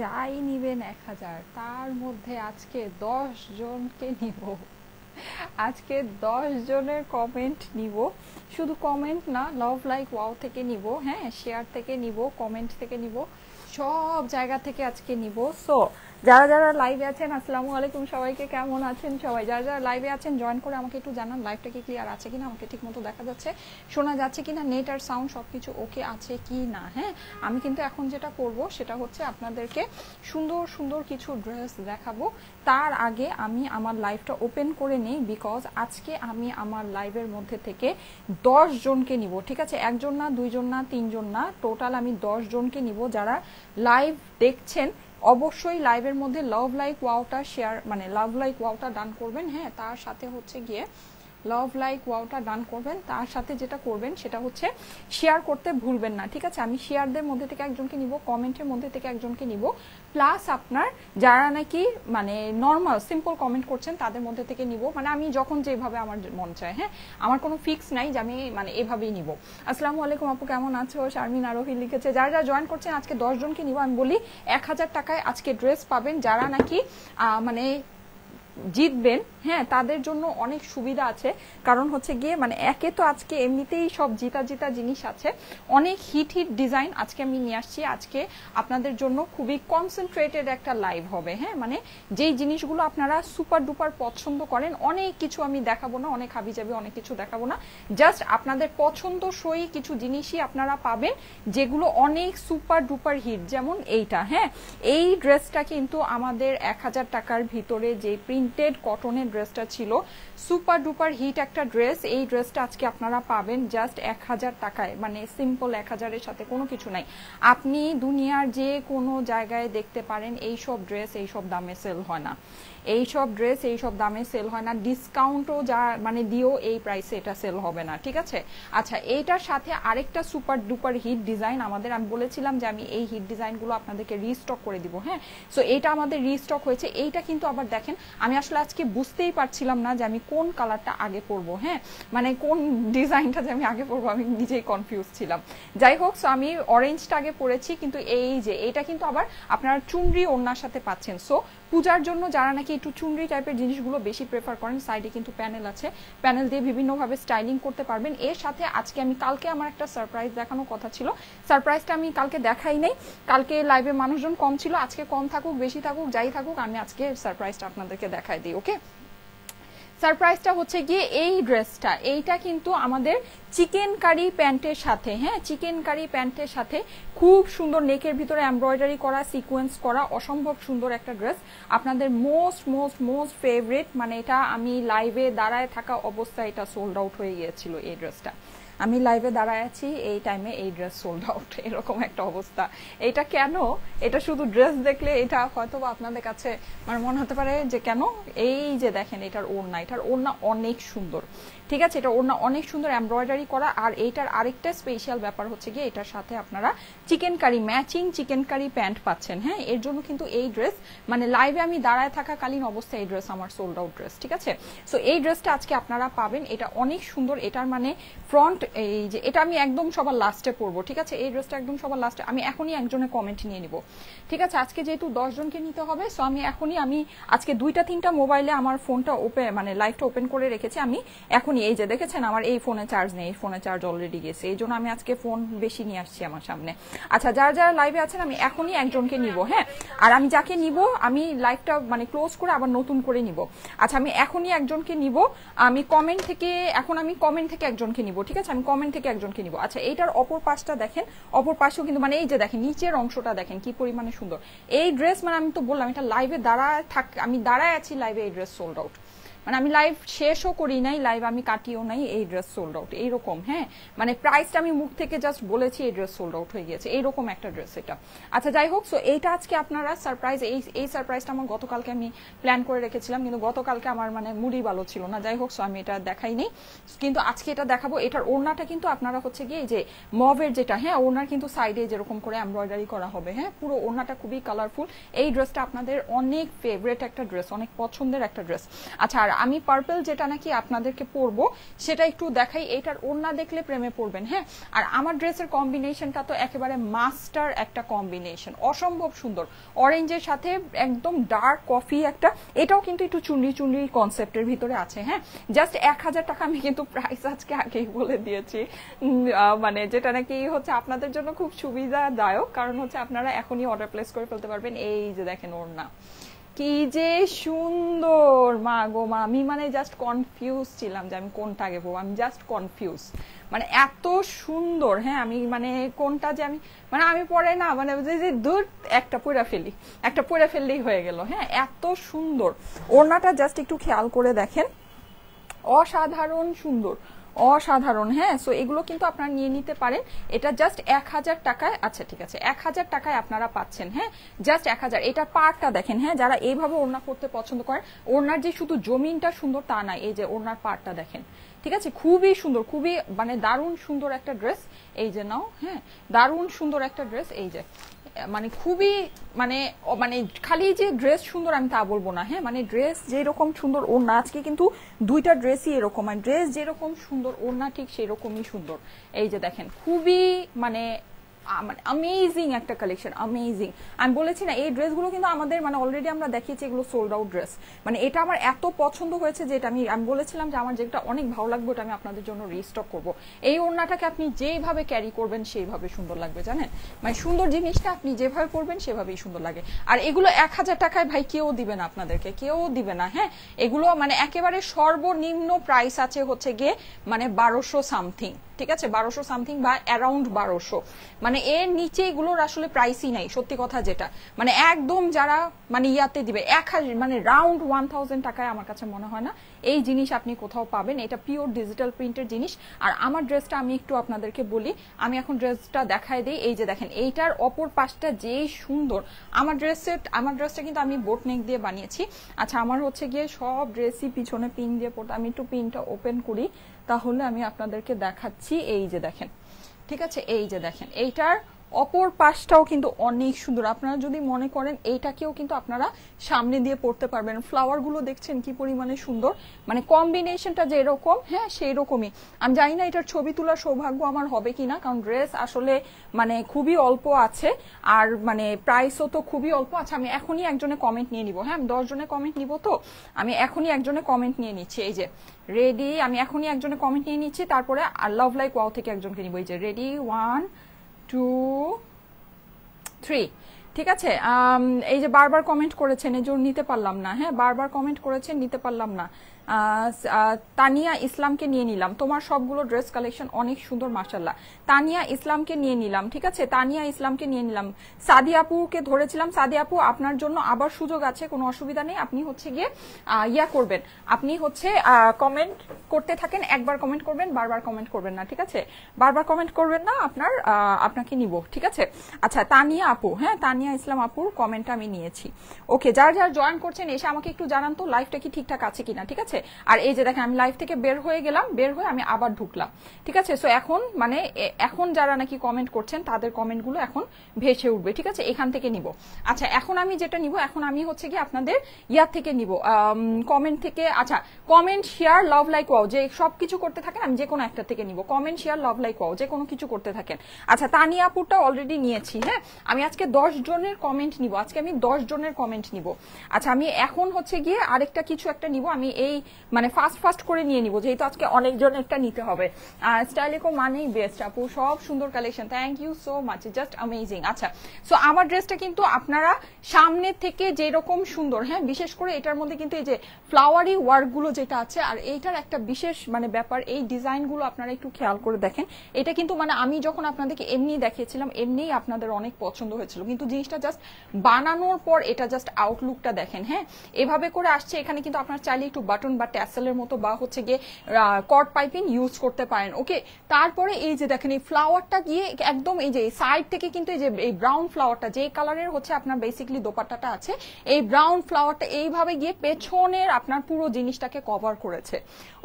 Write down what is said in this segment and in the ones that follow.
যাই নিবেন 1000, তার মধ্যে আজকে 10 জনকে নিব। আজকে 10 জনের কমেন্ট নিব। শুধু কমেন্ট না, লাভ লাইক ওয়াও থেকে নিব, হ্যাঁ, শেয়ার থেকে নিব, কমেন্ট থেকে নিব, সব জায়গা থেকে আজকে নিব। সো যারা যারা লাইভে আছেন, আসসালামু আলাইকুম সবাইকে, কেমন আছেন সবাই? যারা যারা লাইভে আছেন জয়েন করে আমাকে একটু জানান লাইভটা কি ক্লিয়ার আছে কিনা, আমাকে ঠিক মতো দেখা যাচ্ছে, শোনা যাচ্ছে কিনা, নেট আর সাউন্ড সবকিছু ওকে আছে কি না। হ্যাঁ, আমি কিন্তু এখন যেটা করব সেটা হচ্ছে আপনাদেরকে সুন্দর সুন্দর কিছু ড্রেস দেখাবো। তার আগে আমি আমার লাইভটা ওপেন করে নিই, বিকজ আজকে আমি আমার লাইভের মধ্যে থেকে 10 জনকে নিব। ঠিক আছে, একজন না, দুইজন না, তিনজন না, টোটাল আমি 10 জনকে নিব। যারা লাইভ দেখছেন অবশ্যই লাইভের মধ্যে লাভ লাইক ওয়াওটা শেয়ার, মানে লাভ লাইক ওয়াওটা ডান করবেন। হ্যাঁ, তার সাথে হচ্ছে গিয়ে লাভ লাইক ওয়াওটা ডান করবেন। তার সাথে যেটা করবেন সেটা হচ্ছে শেয়ার করতে ভুলবেন না। ঠিক আছে, আমি শেয়ারদের মধ্যে থেকে একজনকে নিব, কমেন্টের মধ্যে থেকে একজনকে নিব, প্লাস আপনার যারা নাকি মানে নর্মাল সিম্পল কমেন্ট করছেন তাদের মধ্যে থেকে নিব। মানে আমি যখন যেভাবে আমার মন চায়, হ্যাঁ, আমার কোনো ফিক্স নাই যে আমি মানে এভাবেই নিব। আসসালামু আলাইকুম আপু, কেমন আছো? শারমিন আরোহী লিখেছে। যারা যারা জয়েন করছেন আজকে 10 জনকে নিব। আমি বলি 1000 টাকায় আজকে ড্রেস পাবেন। যারা নাকি মানে জিতবেন, হ্যাঁ, তাদের জন্য অনেক সুবিধা আছে। কারণ হচ্ছে গিয়ে মানে একে তো আজকে এমনিতেই সব জিতা জিতা জিনিস আছে, অনেক হিট হিট ডিজাইন আজকে আমি নিয়ে আসছি। আজকে আপনাদের জন্য খুবই কনসেন্ট্রেটেড একটা লাইভ হবে। হ্যাঁ, মানে যেই জিনিসগুলো আপনারা সুপার ডুপার পছন্দ করেন, অনেক কিছু আমি দেখাবো না, অনেক হাবি যাবে অনেক কিছু দেখাবো না, জাস্ট আপনাদের পছন্দসই কিছু জিনিসই আপনারা পাবেন যেগুলো অনেক সুপার ডুপার হিট। যেমন এইটা, হ্যাঁ, এই ড্রেসটা কিন্তু আমাদের 1000 টাকার ভিতরে যে প্রিন্টেড কটনের ড্রেসটা ছিল, সুপার ডুপার হিট একটা ড্রেস। এই ড্রেসটা আজকে আপনারা পাবেন জাস্ট 1000 টাকায়, মানে সিম্পল 1000-এর সাথে কোনো কিছু নাই। আপনি দুনিয়ার যে কোনো জায়গায় দেখতে পারেন এইসব ড্রেস এইসব দামে সেল হয় না, এইসব ড্রেস এইসব দামে সেল হয় না, ডিসকাউন্টও যা মানে দিও এই প্রাইসে এটা সেল হবে না। ঠিক আছে, আচ্ছা, এইটার সাথে আরেকটা সুপার ডুপার হিট ডিজাইন আমাদের, আমি বলেছিলাম যে আমি এই হিট ডিজাইনগুলো আপনাদেরকে রিস্টক করে দিব। হ্যাঁ, সো এইটা আমাদের রিস্টক হয়েছে। এইটা কিন্তু আবার দেখেন, আমি আসলে আজকে বুঝতেই পারছিলাম না যে আমি কোন কালারটা আগে পরবো, হ্যাঁ, মানে কোন ডিজাইনটা যে আমি আগে পরবো, আমি নিজেই কনফিউজ ছিলাম। যাই হোক, সো আমি অরেঞ্জটা আগে পরেছি, কিন্তু এই যে এইটা কিন্তু আবার আপনারা চুনরি ওড়নার সাথে পাচ্ছেন। সো পূজার জন্য যারা নাকি একটু চুনরি টাইপের জিনিসগুলো বেশি প্রেফার করেন, সাইডে কিন্তু প্যানেল আছে, প্যানেল দিয়ে বিভিন্নভাবে স্টাইলিং করতে পারবেন। এর সাথে আজকে আমি কালকে আমার একটা সারপ্রাইজ দেখানোর কথা ছিল, সারপ্রাইজটা আমি কালকে দেখাই নাই। কালকে লাইভে মানুষজন কম ছিল, আজকে কম থাকুক বেশি থাকুক যাই থাকুক, আমি আজকে সারপ্রাইজটা আপনাদেরকে দেখাই দিই। ওকে, সারপ্রাইজটা হচ্ছে গিয়ে এই ড্রেসটা, এইটা কিন্তু আমাদের চিকেন কারি প্যান্টের সাথে, হ্যাঁ, চিকেন কারি প্যান্টের সাথে খুব সুন্দর নেকের ভিতরে এমব্রয়ডারি করা, সিকোয়েন্স করা, অসম্ভব সুন্দর একটা ড্রেস, আপনাদের মোস্ট মোস্ট মোস্ট ফেভারিট। মানে এটা আমি লাইভে দাঁড়ায় থাকা অবস্থায় এটা সোল্ড আউট হয়ে গিয়েছিল। এই ড্রেসটা আমি লাইভে দাঁড়ায় আছি, এই টাইমে এই ড্রেস সোল্ড আউট, এরকম একটা অবস্থা। এটা কেন? এটা শুধু ড্রেস দেখলে এটা হয়তো আপনাদের কাছে মানে মনে হতে পারে যে কেন, এই যে দেখেন এটার ওড়না, এটার ওড়না অনেক সুন্দর। ঠিক আছে, এটা ওড়না অনেক সুন্দর এমব্রয়ডারি করা। আর এইটার আরেকটা স্পেশাল ব্যাপার হচ্ছে গিয়ে এটার সাথে আপনারা chicken curry matching chicken curry pant পাচ্ছেন। হ্যাঁ, এর জন্য কিন্তু এই ড্রেস মানে লাইভে আমি দাঁড়ায় থাকাকালীন অবস্থায় এই ড্রেস আমার সোল্ড আউট ড্রেস। ঠিক আছে, সো এই ড্রেসটা আজকে আপনারা পাবেন, এটা অনেক সুন্দর। এটার মানে ফ্রন্ট, এই যে এটা আমি একদম সবার লাস্টে পরবো। ঠিক আছে, এই ড্রেসটা একদম সবার লাস্টে, আমি এখনই একজনের কমেন্ট নিয়ে নিব। ঠিক আছে, আজকে যেহেতু 10 জনকে নিতে হবে, সো আমি এখনই আমি আজকে 2-3টা মোবাইলে আমার ফোনটা ওপেন মানে লাইভটা ওপেন করে রেখেছি। আমি এখনই এই যে দেখেছেন আমার এই ফোনে চার্জ নেই, এই ফোনে চার্জ অলরেডি গেছে, এই জন্য আমি আজকে ফোন বেশি নিয়ে আসছি আমার সামনে। আচ্ছা, যারা যারা লাইভে আছেন আমি এখনই একজনকে নিব। হ্যাঁ, আর আমি যাকে নিব আমি লাইভটা মানে ক্লোজ করে আবার নতুন করে নিব। আচ্ছা, আমি এখনই একজনকে নিব, আমি কমেন্ট থেকে, এখন আমি কমেন্ট থেকে একজনকে নিব। ঠিক আছে, আমি কমেন্ট থেকে একজনকে নিব। আচ্ছা, এইটার অপর পাশটা দেখেন, অপর পাশেও কিন্তু মানে এই যে দেখেন নিচের অংশটা দেখেন কি পরিমাণে সুন্দর। এই ড্রেস মানে আমি তো বললাম এটা লাইভে দাঁড়ায় থাক, আমি দাঁড়ায় আছি লাইভে, এই ড্রেস সোল্ড আউট। মানে আমি লাইভ শেষও করি নাই, লাইভ আমি কাটিও নাই, এই ড্রেস সোল্ড আউট এইরকম। হ্যাঁ, মানে প্রাইসটা আমি মুখ থেকে জাস্ট বলেছি, এই ড্রেস সোল্ড আউট হয়ে গিয়েছে, এইরকম একটা ড্রেস এটা। আচ্ছা, যাই হোক, সো এইটা আজকে আপনারা সারপ্রাইজ, এই সারপ্রাইজটা আমার গতকালকে আমি প্ল্যান করে রেখেছিলাম, কিন্তু গতকালকে আমার মানে মুডই ভালো ছিল না। যাই হোক, সো আমি এটা দেখাইনি, কিন্তু আজকে এটা দেখাবো। এটার ওড়নাটা কিন্তু আপনারা হচ্ছে গিয়ে এই যে মভের যেটা, হ্যাঁ, ওড়নার কিন্তু সাইডে যেরকম করে এমব্রয়ডারি করা হবে। হ্যাঁ, পুরো ওড়নাটা খুবই কালারফুল। এই ড্রেসটা আপনাদের অনেক ফেভারিট একটা ড্রেস, অনেক পছন্দের একটা ড্রেস। আচ্ছা, আর আমি পার্পল যেটা নাকি আপনাদেরকে পরবো সেটা একটু দেখাই। এটার ওড়না দেখলে প্রেমে পড়বেন। হ্যাঁ, আর আমার ড্রেসের কম্বিনেশনটা তো একেবারে মাস্টার একটা কম্বিনেশন, অসম্ভব সুন্দর। অরেঞ্জের সাথে একদম ডার্ক কফি একটা, এটাও কিন্তু একটু চুনরি চুনরি কনসেপ্টের ভিতরে আছে। হ্যাঁ, জাস্ট 1000 টাকা। আমি কিন্তু প্রাইস আজকে আগেই বলে দিয়েছি, মানে যেটা নাকি হচ্ছে আপনাদের জন্য খুব সুবিধাদায়ক, কারণ হচ্ছে আপনারা এখনই অর্ডার প্লেস করে ফেলতে পারবেন। এই যে দেখেন ওড়না কি যে সুন্দর, মা গো মা, আমি মানে জাস্ট কনফিউজ ছিলাম যে আমি কোনটা আগে পরবো। আমি জাস্ট কনফিউজ, মানে এত সুন্দর। হ্যাঁ, আমি মানে কোনটা যে আমি পরে না মানে যে দূর একটা পরে ফেললেই হয়ে গেল। হ্যাঁ, এত সুন্দর ওড়নাটা, জাস্ট একটু খেয়াল করে দেখেন, অসাধারণ সুন্দর, অসাধারণ। হ্যাঁ, সো এগুলো কিন্তু আপনারা নিয়ে নিতে পারেন। এটা জাস্ট 1000 টাকায়। আচ্ছা ঠিক আছে, 1000 টাকায় আপনারা পাচ্ছেন। হ্যাঁ, জাস্ট 1000। এটার পাড়টা দেখেন। হ্যাঁ, যারা এইভাবে ওড়না পরতে পছন্দ করেন, ওড়নার যে শুধু জমিনটা সুন্দর তা না, এই যে ওড়নার পাড়টা দেখেন। ঠিক আছে, খুবই সুন্দর, খুবই মানে দারুণ সুন্দর একটা ড্রেস। এই যে নাও, হ্যাঁ, দারুণ সুন্দর একটা ড্রেস। এই যে মানে খুবই মানে মানে খালি যে ড্রেস সুন্দর আমি তা বলবো না। হ্যাঁ, মানে ড্রেস যেরকম সুন্দর ওড়না, আজকে কিন্তু দুইটা ড্রেসই এরকম, মানে ড্রেস যেরকম সুন্দর ওড়না ঠিক সেরকমই সুন্দর। এই যে দেখেন, খুবই মানে অ্যামেজিং একটা কালেকশন, অ্যামেজিং। আমি বলেছি না, এই ড্রেসগুলো কিন্তু আমাদের মানে অলরেডি আমরা দেখিয়েছি, এগুলো সোল্ড আউট ড্রেস। মানে এটা আমার এত পছন্দ হয়েছে যে এটা আমি বলেছিলাম যে আমার যেটা অনেক ভালো লাগবে ওটা আমি আপনাদের জন্য রিস্টক করব। এই ওড়নাটাকে আপনি যেভাবে ক্যারি করবেন সেইভাবে সুন্দর লাগবে, জানেন, মানে সুন্দর জিনিসটা আপনি যেভাবে পরবেন সেভাবেই সুন্দর লাগে। আর এগুলো 1000 টাকায় ভাই কেউ দিবে না আপনাদেরকে, কেউ দিবে না। হ্যাঁ, এগুলো মানে একেবারে সর্বনিম্ন প্রাইস আছে হচ্ছে গিয়ে মানে 1200 সামথিং। ঠিক আছে, 1200 সামথিং বা অ্যারাউন্ড 1200, মানে এর নিচে এগুলোর আসলে প্রাইসই নাই, সত্যি কথা যেটা। মানে একদম যারা মানে ইয়াতে দিবে 1000 মানে রাউন্ড 1000 টাকায় আমার কাছে মনে হয় না এই জিনিস আপনি কোথাও পাবেন। এটা পিওর ডিজিটাল প্রিন্টের জিনিস। আর আমার ড্রেসটা আমি একটু আপনাদেরকে বলি, আমি এখন ড্রেসটা দেখাই দিই। এই যে দেখেন, এইটার অপর পাশটা যেই সুন্দর। আমার ড্রেসটা কিন্তু আমি বোট নেক দিয়ে বানিয়েছি। আচ্ছা, আমার হচ্ছে গিয়ে সব ড্রেসই পিছনে পিন দিয়ে পড়তে, আমি একটু পিনটা ওপেন করি তাহলে আমি আপনাদেরকে দেখাচ্ছি। এই যে দেখেন, ঠিক আছে, এই যে দেখেন, এইটার অপর পাশটাও কিন্তু অনেক সুন্দর। আপনারা যদি মনে করেন এইটাকেও কিন্তু আপনারা সামনে দিয়ে পড়তে পারবেন। ফ্লাওয়ার গুলো দেখছেন কি পরিমাণে সুন্দর, মানে কম্বিনেশনটা যে এরকম, হ্যাঁ সেই রকমই। আমি জানি না এটার ছবি তোলার সৌভাগ্য আমার হবে কিনা, কারণ ড্রেস আসলে মানে খুবই অল্প আছে, আর মানে প্রাইসও তো খুবই অল্প। আচ্ছা, আমি এখনই একজনে কমেন্ট নিয়ে নিব। হ্যাঁ, আমি 10 জনের কমেন্ট নিব, তো আমি এখনই একজনে কমেন্ট নিয়ে নিচ্ছি। এই যে রেডি, আমি এখনই একজনে কমেন্ট নিয়ে নিচ্ছি, তারপরে লাভ লাইক ওয়াও থেকে একজনকে নিব। এই যে রেডি, 1 2 3। ঠিক আছে, এই যে বারবার কমেন্ট করেছেন, এই জন্য নিতে পারলাম না। হ্যাঁ, বারবার কমেন্ট করেছেন, নিতে পারলাম না। তানিয়া ইসলামকে নিয়ে নিলাম, তোমার সবগুলো ড্রেস কালেকশন অনেক সুন্দর মাশাআল্লাহ। তানিয়া ইসলামকে নিয়ে নিলাম। ঠিক আছে, তানিয়া ইসলামকে নিয়ে নিলাম। সাদি আপুকে ধরেছিলাম। সাদি আপু, আপনার জন্য আবার সুযোগ আছে, কোনো অসুবিধা নেই। আপনি হচ্ছে গিয়ে ইয়া করবেন, আপনি হচ্ছে কমেন্ট করতে থাকেন, একবার কমেন্ট করবেন, বারবার কমেন্ট করবেন না। ঠিক আছে, বারবার কমেন্ট করবেন না, আপনাকে নিব। ঠিক আছে, আচ্ছা তানিয়া আপু, হ্যাঁ তানিয়া ইসলাম আপুর কমেন্টটা আমি নিয়েছি। ওকে, যারা যারা জয়েন করছেন এসে আমাকে একটু জানান তো লাইভটা কি ঠিকঠাক আছে কিনা। ঠিক আছে, আর এই যে দেখেন, আমি লাইভ থেকে বের হয়ে গেলাম, বের হয়ে আমি আবার ঢুকলাম। ঠিক আছে, সো এখন মানে এখন যারা নাকি কমেন্ট করছেন তাদের কমেন্টগুলো এখন ভেসে উঠবে। ঠিক আছে, এখান থেকে নিব। আচ্ছা, এখন আমি যেটা নিব, এখন আমি হচ্ছে কি আপনাদের ইয়ার থেকে নিব, কমেন্ট থেকে। আচ্ছা, কমেন্ট শেয়ার লাভ লাইক ওয়াও, যে সবকিছু করতে থাকেন, আমি যে কোনো একটা থেকে নিব। কমেন্ট শেয়ার লাভ লাইক ওয়াও, যে কোনো কিছু করতে থাকেন। আচ্ছা, তানিয়া আপুরটা অলরেডি নিয়েছি। হ্যাঁ, আমি আজকে 10 জনের কমেন্ট নিব, আজকে আমি 10 জনের কমেন্ট নিব। আচ্ছা, আমি এখন হচ্ছে গিয়ে আরেকটা কিছু একটা নিব, আমি এই মানে ফাস্ট করে নিয়ে নিব, যেহেতু আজকে অনেকজন একটা নিতে হবে। স্টাইলিকো মানেই বেস্ট আপু, সব সুন্দর collection, thank you so much, just amazing. আচ্ছা, সো আমার ড্রেসটা কিন্তু আপনারা সামনে থেকে যেরকম সুন্দর, হ্যাঁ বিশেষ করে এটার মধ্যে কিন্তু এই যে ফ্লাওয়ারি ওয়ার্ক গুলো যেটা আছে, আর এইটার একটা বিশেষ মানে ব্যাপার, এই ডিজাইন গুলো আপনারা একটু খেয়াল করে দেখেন। এটা কিন্তু মানে আমি যখন আপনাদেরকে এমনি দেখিয়েছিলাম এমনিই আপনাদের অনেক পছন্দ হয়েছিল, কিন্তু জিনিসটা জাস্ট বানানোর পর এটা জাস্ট আউটলুকটা দেখেন। হ্যাঁ, এভাবে করে আসছে। এখানে কিন্তু আপনার চাইলে একটু বাটন বা ট্যাসেলের মতো বা হচ্ছে গিয়ে কর্ড পাইপিং ইউজ করতে পারেন। ওকে, তারপরে এই যে দেখেন, এই ফ্লাওয়ারটা গিয়ে একদম এই যে সাইড থেকে কিন্তু এই যে এই ব্রাউন ফ্লাওয়ারটা, যে কালারের হচ্ছে আপনার বেসিক্যালি দোপাট্টাটা আছে, এই ব্রাউন ফ্লাওয়ারটা এইভাবে গিয়ে পেছনের আপনার পুরো জিনিসটাকে কভার করেছে।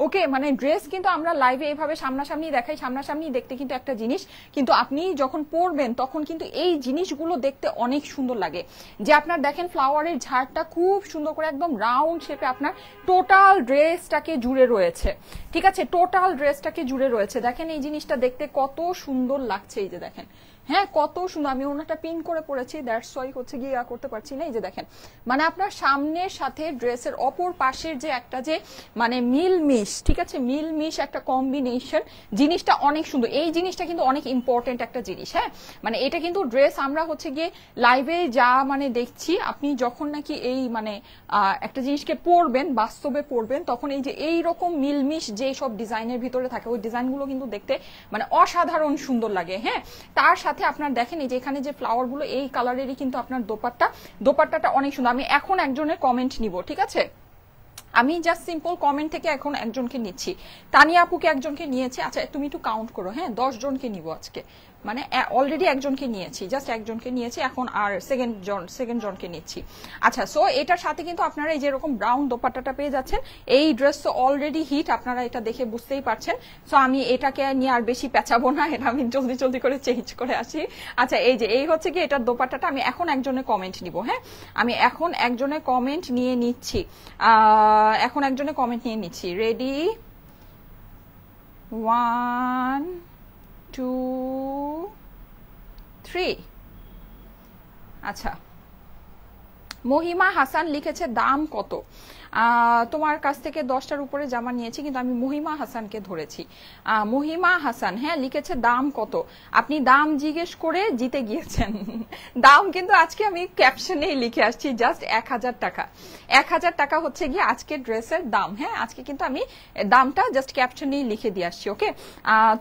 ওকে, মানে ড্রেস কিন্তু আমরা লাইভে এইভাবে সামনাসামনি দেখাই, সামনাসামনি দেখতে কিন্তু একটা জিনিস, কিন্তু আপনি যখন পরবেন তখন কিন্তু এই জিনিসগুলো দেখতে অনেক সুন্দর লাগে, যে আপনার দেখেন ফ্লাওয়ারের ঝাড়টা খুব সুন্দর করে একদম রাউন্ড শেপে আপনার টোটাল ড্রেসটাকে জুড়ে রয়েছে, ঠিক আছে, টোটাল ড্রেসটাকে জুড়ে রয়েছে। দেখেন এই জিনিসটা দেখতে কত সুন্দর লাগছে, এই যে দেখেন, হ্যাঁ কত সুন্দর। আমি ওনাটা পিন করে পড়েছি, দ্যাটস ওয়াই হচ্ছে গিয়ে করতে পারছি না। এই যে দেখেন, মানে আপনার সামনের সাথে ড্রেসের অপর পাশের যে একটা যে মানে মিলমিশ, ঠিক আছে, মিলমিশ একটা কম্বিনেশন, জিনিসটা অনেক সুন্দর। এই জিনিসটা কিন্তু অনেক ইম্পর্টেন্ট একটা জিনিস, হ্যাঁ, মানে এটা কিন্তু ড্রেস আমরা হচ্ছে গিয়ে লাইভে যা মানে দেখছি, আপনি যখন নাকি এই মানে একটা জিনিসকে পরবেন, বাস্তবে পরবেন, তখন এই যে এইরকম মিলমিশ যে সব ডিজাইনের ভিতরে থাকে, ওই ডিজাইনগুলো কিন্তু দেখতে মানে অসাধারণ সুন্দর লাগে, হ্যাঁ। তার সাথে আপনার দেখেন এই যে এখানে যে ফ্লাওয়ার গুলো এই কালারেরই কিন্তু আপনার দোপাট্টাটা অনেক সুন্দর। আমি এখন একজনের কমেন্ট নিব, ঠিক আছে, আমি জাস্ট সিম্পল কমেন্ট থেকে এখন একজনকে নিচ্ছি। তানিয়া আপুকে একজনকে নিয়েছি, আচ্ছা তুমি একটু কাউন্ট করো, হ্যাঁ 10 জনকে নিব আজকে, মানে অলরেডি একজনকে নিয়েছি, জাস্ট একজনকে নিয়েছি, এখন আর সেকেন্ড জনকে নিচ্ছি। আচ্ছা, সো এটার সাথে কিন্তু আপনারা এই যেরকম ব্রাউন দোপাট্টাটা পেয়ে যাচ্ছেন। এই ড্রেস তো অলরেডি হিট, আপনারা এটা দেখে বুঝতেই পারছেন। সো আমি এটাকে নিয়ে আর বেশি পেঁচাবো না, এটা আমি জলদি করে চেঞ্জ করে আসি। আচ্ছা, এই যে এই হচ্ছে কি এটার দোপাট্টাটা। আমি এখন একজনের কমেন্ট নিব, হ্যাঁ, আমি এখন একজনের কমেন্ট নিয়ে নিচ্ছি, রেডি, 1 2 3। আচ্ছা, মহিমা হাসান লিখেছে দাম কত? তোমার কাছ থেকে 10টার উপরে জামা নিয়েছি, কিন্তু আমি মহিমা হাসানকে ধরেছি। মহিমা হাসান, হ্যাঁ, লিখেছে দাম কত। আপনি দাম জিজ্ঞেস করে জিতে গিয়েছেন। দাম কিন্তু আজকে আমি ক্যাপশনেই লিখে আসছি, জাস্ট 1000 টাকা। 1000 টাকা হচ্ছে গিয়ে আজকে ড্রেসের দাম, হ্যাঁ, আজকে কিন্তু আমি দামটা জাস্ট ক্যাপশনেই লিখে দিয়ে আসছি। ওকে,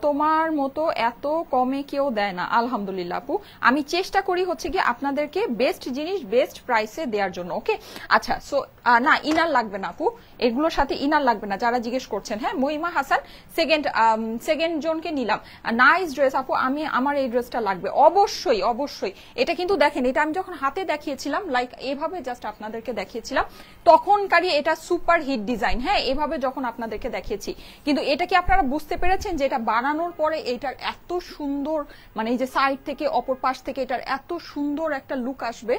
তোমার মতো এত কমে কেউ দেয় না। আলহামদুলিল্লাহ আপু, আমি চেষ্টা করি হচ্ছে গিয়ে আপনাদেরকে বেস্ট জিনিস বেস্ট প্রাইসে দেওয়ার জন্য। ওকে, আচ্ছা, সো না ইনার লাগবে না আপু, এগুলোর সাথে ইনার লাগবে না যারা জিজ্ঞেস করছেন। হ্যাঁ, মহিমা হাসান সেকেন্ড জনকে নিলাম। নাইস ড্রেস আপু, আমার এই ড্রেসটা লাগবে অবশ্যই অবশ্যই। এটা কিন্তু দেখেন, এটা আমি যখন হাতে দেখিয়েছিলাম, লাইক এভাবে জাস্ট আপনাদেরকে দেখিয়েছিলাম, তখনকারই এটা সুপার হিট ডিজাইন, হ্যাঁ, এভাবে যখন আপনাদেরকে দেখিয়েছি। কিন্তু এটা কি আপনারা বুঝতে পেরেছেন যে এটা বানানোর পরে এটার এত সুন্দর, মানে এই যে সাইড থেকে অপর পাশ থেকে এটার এত সুন্দর একটা লুক আসবে,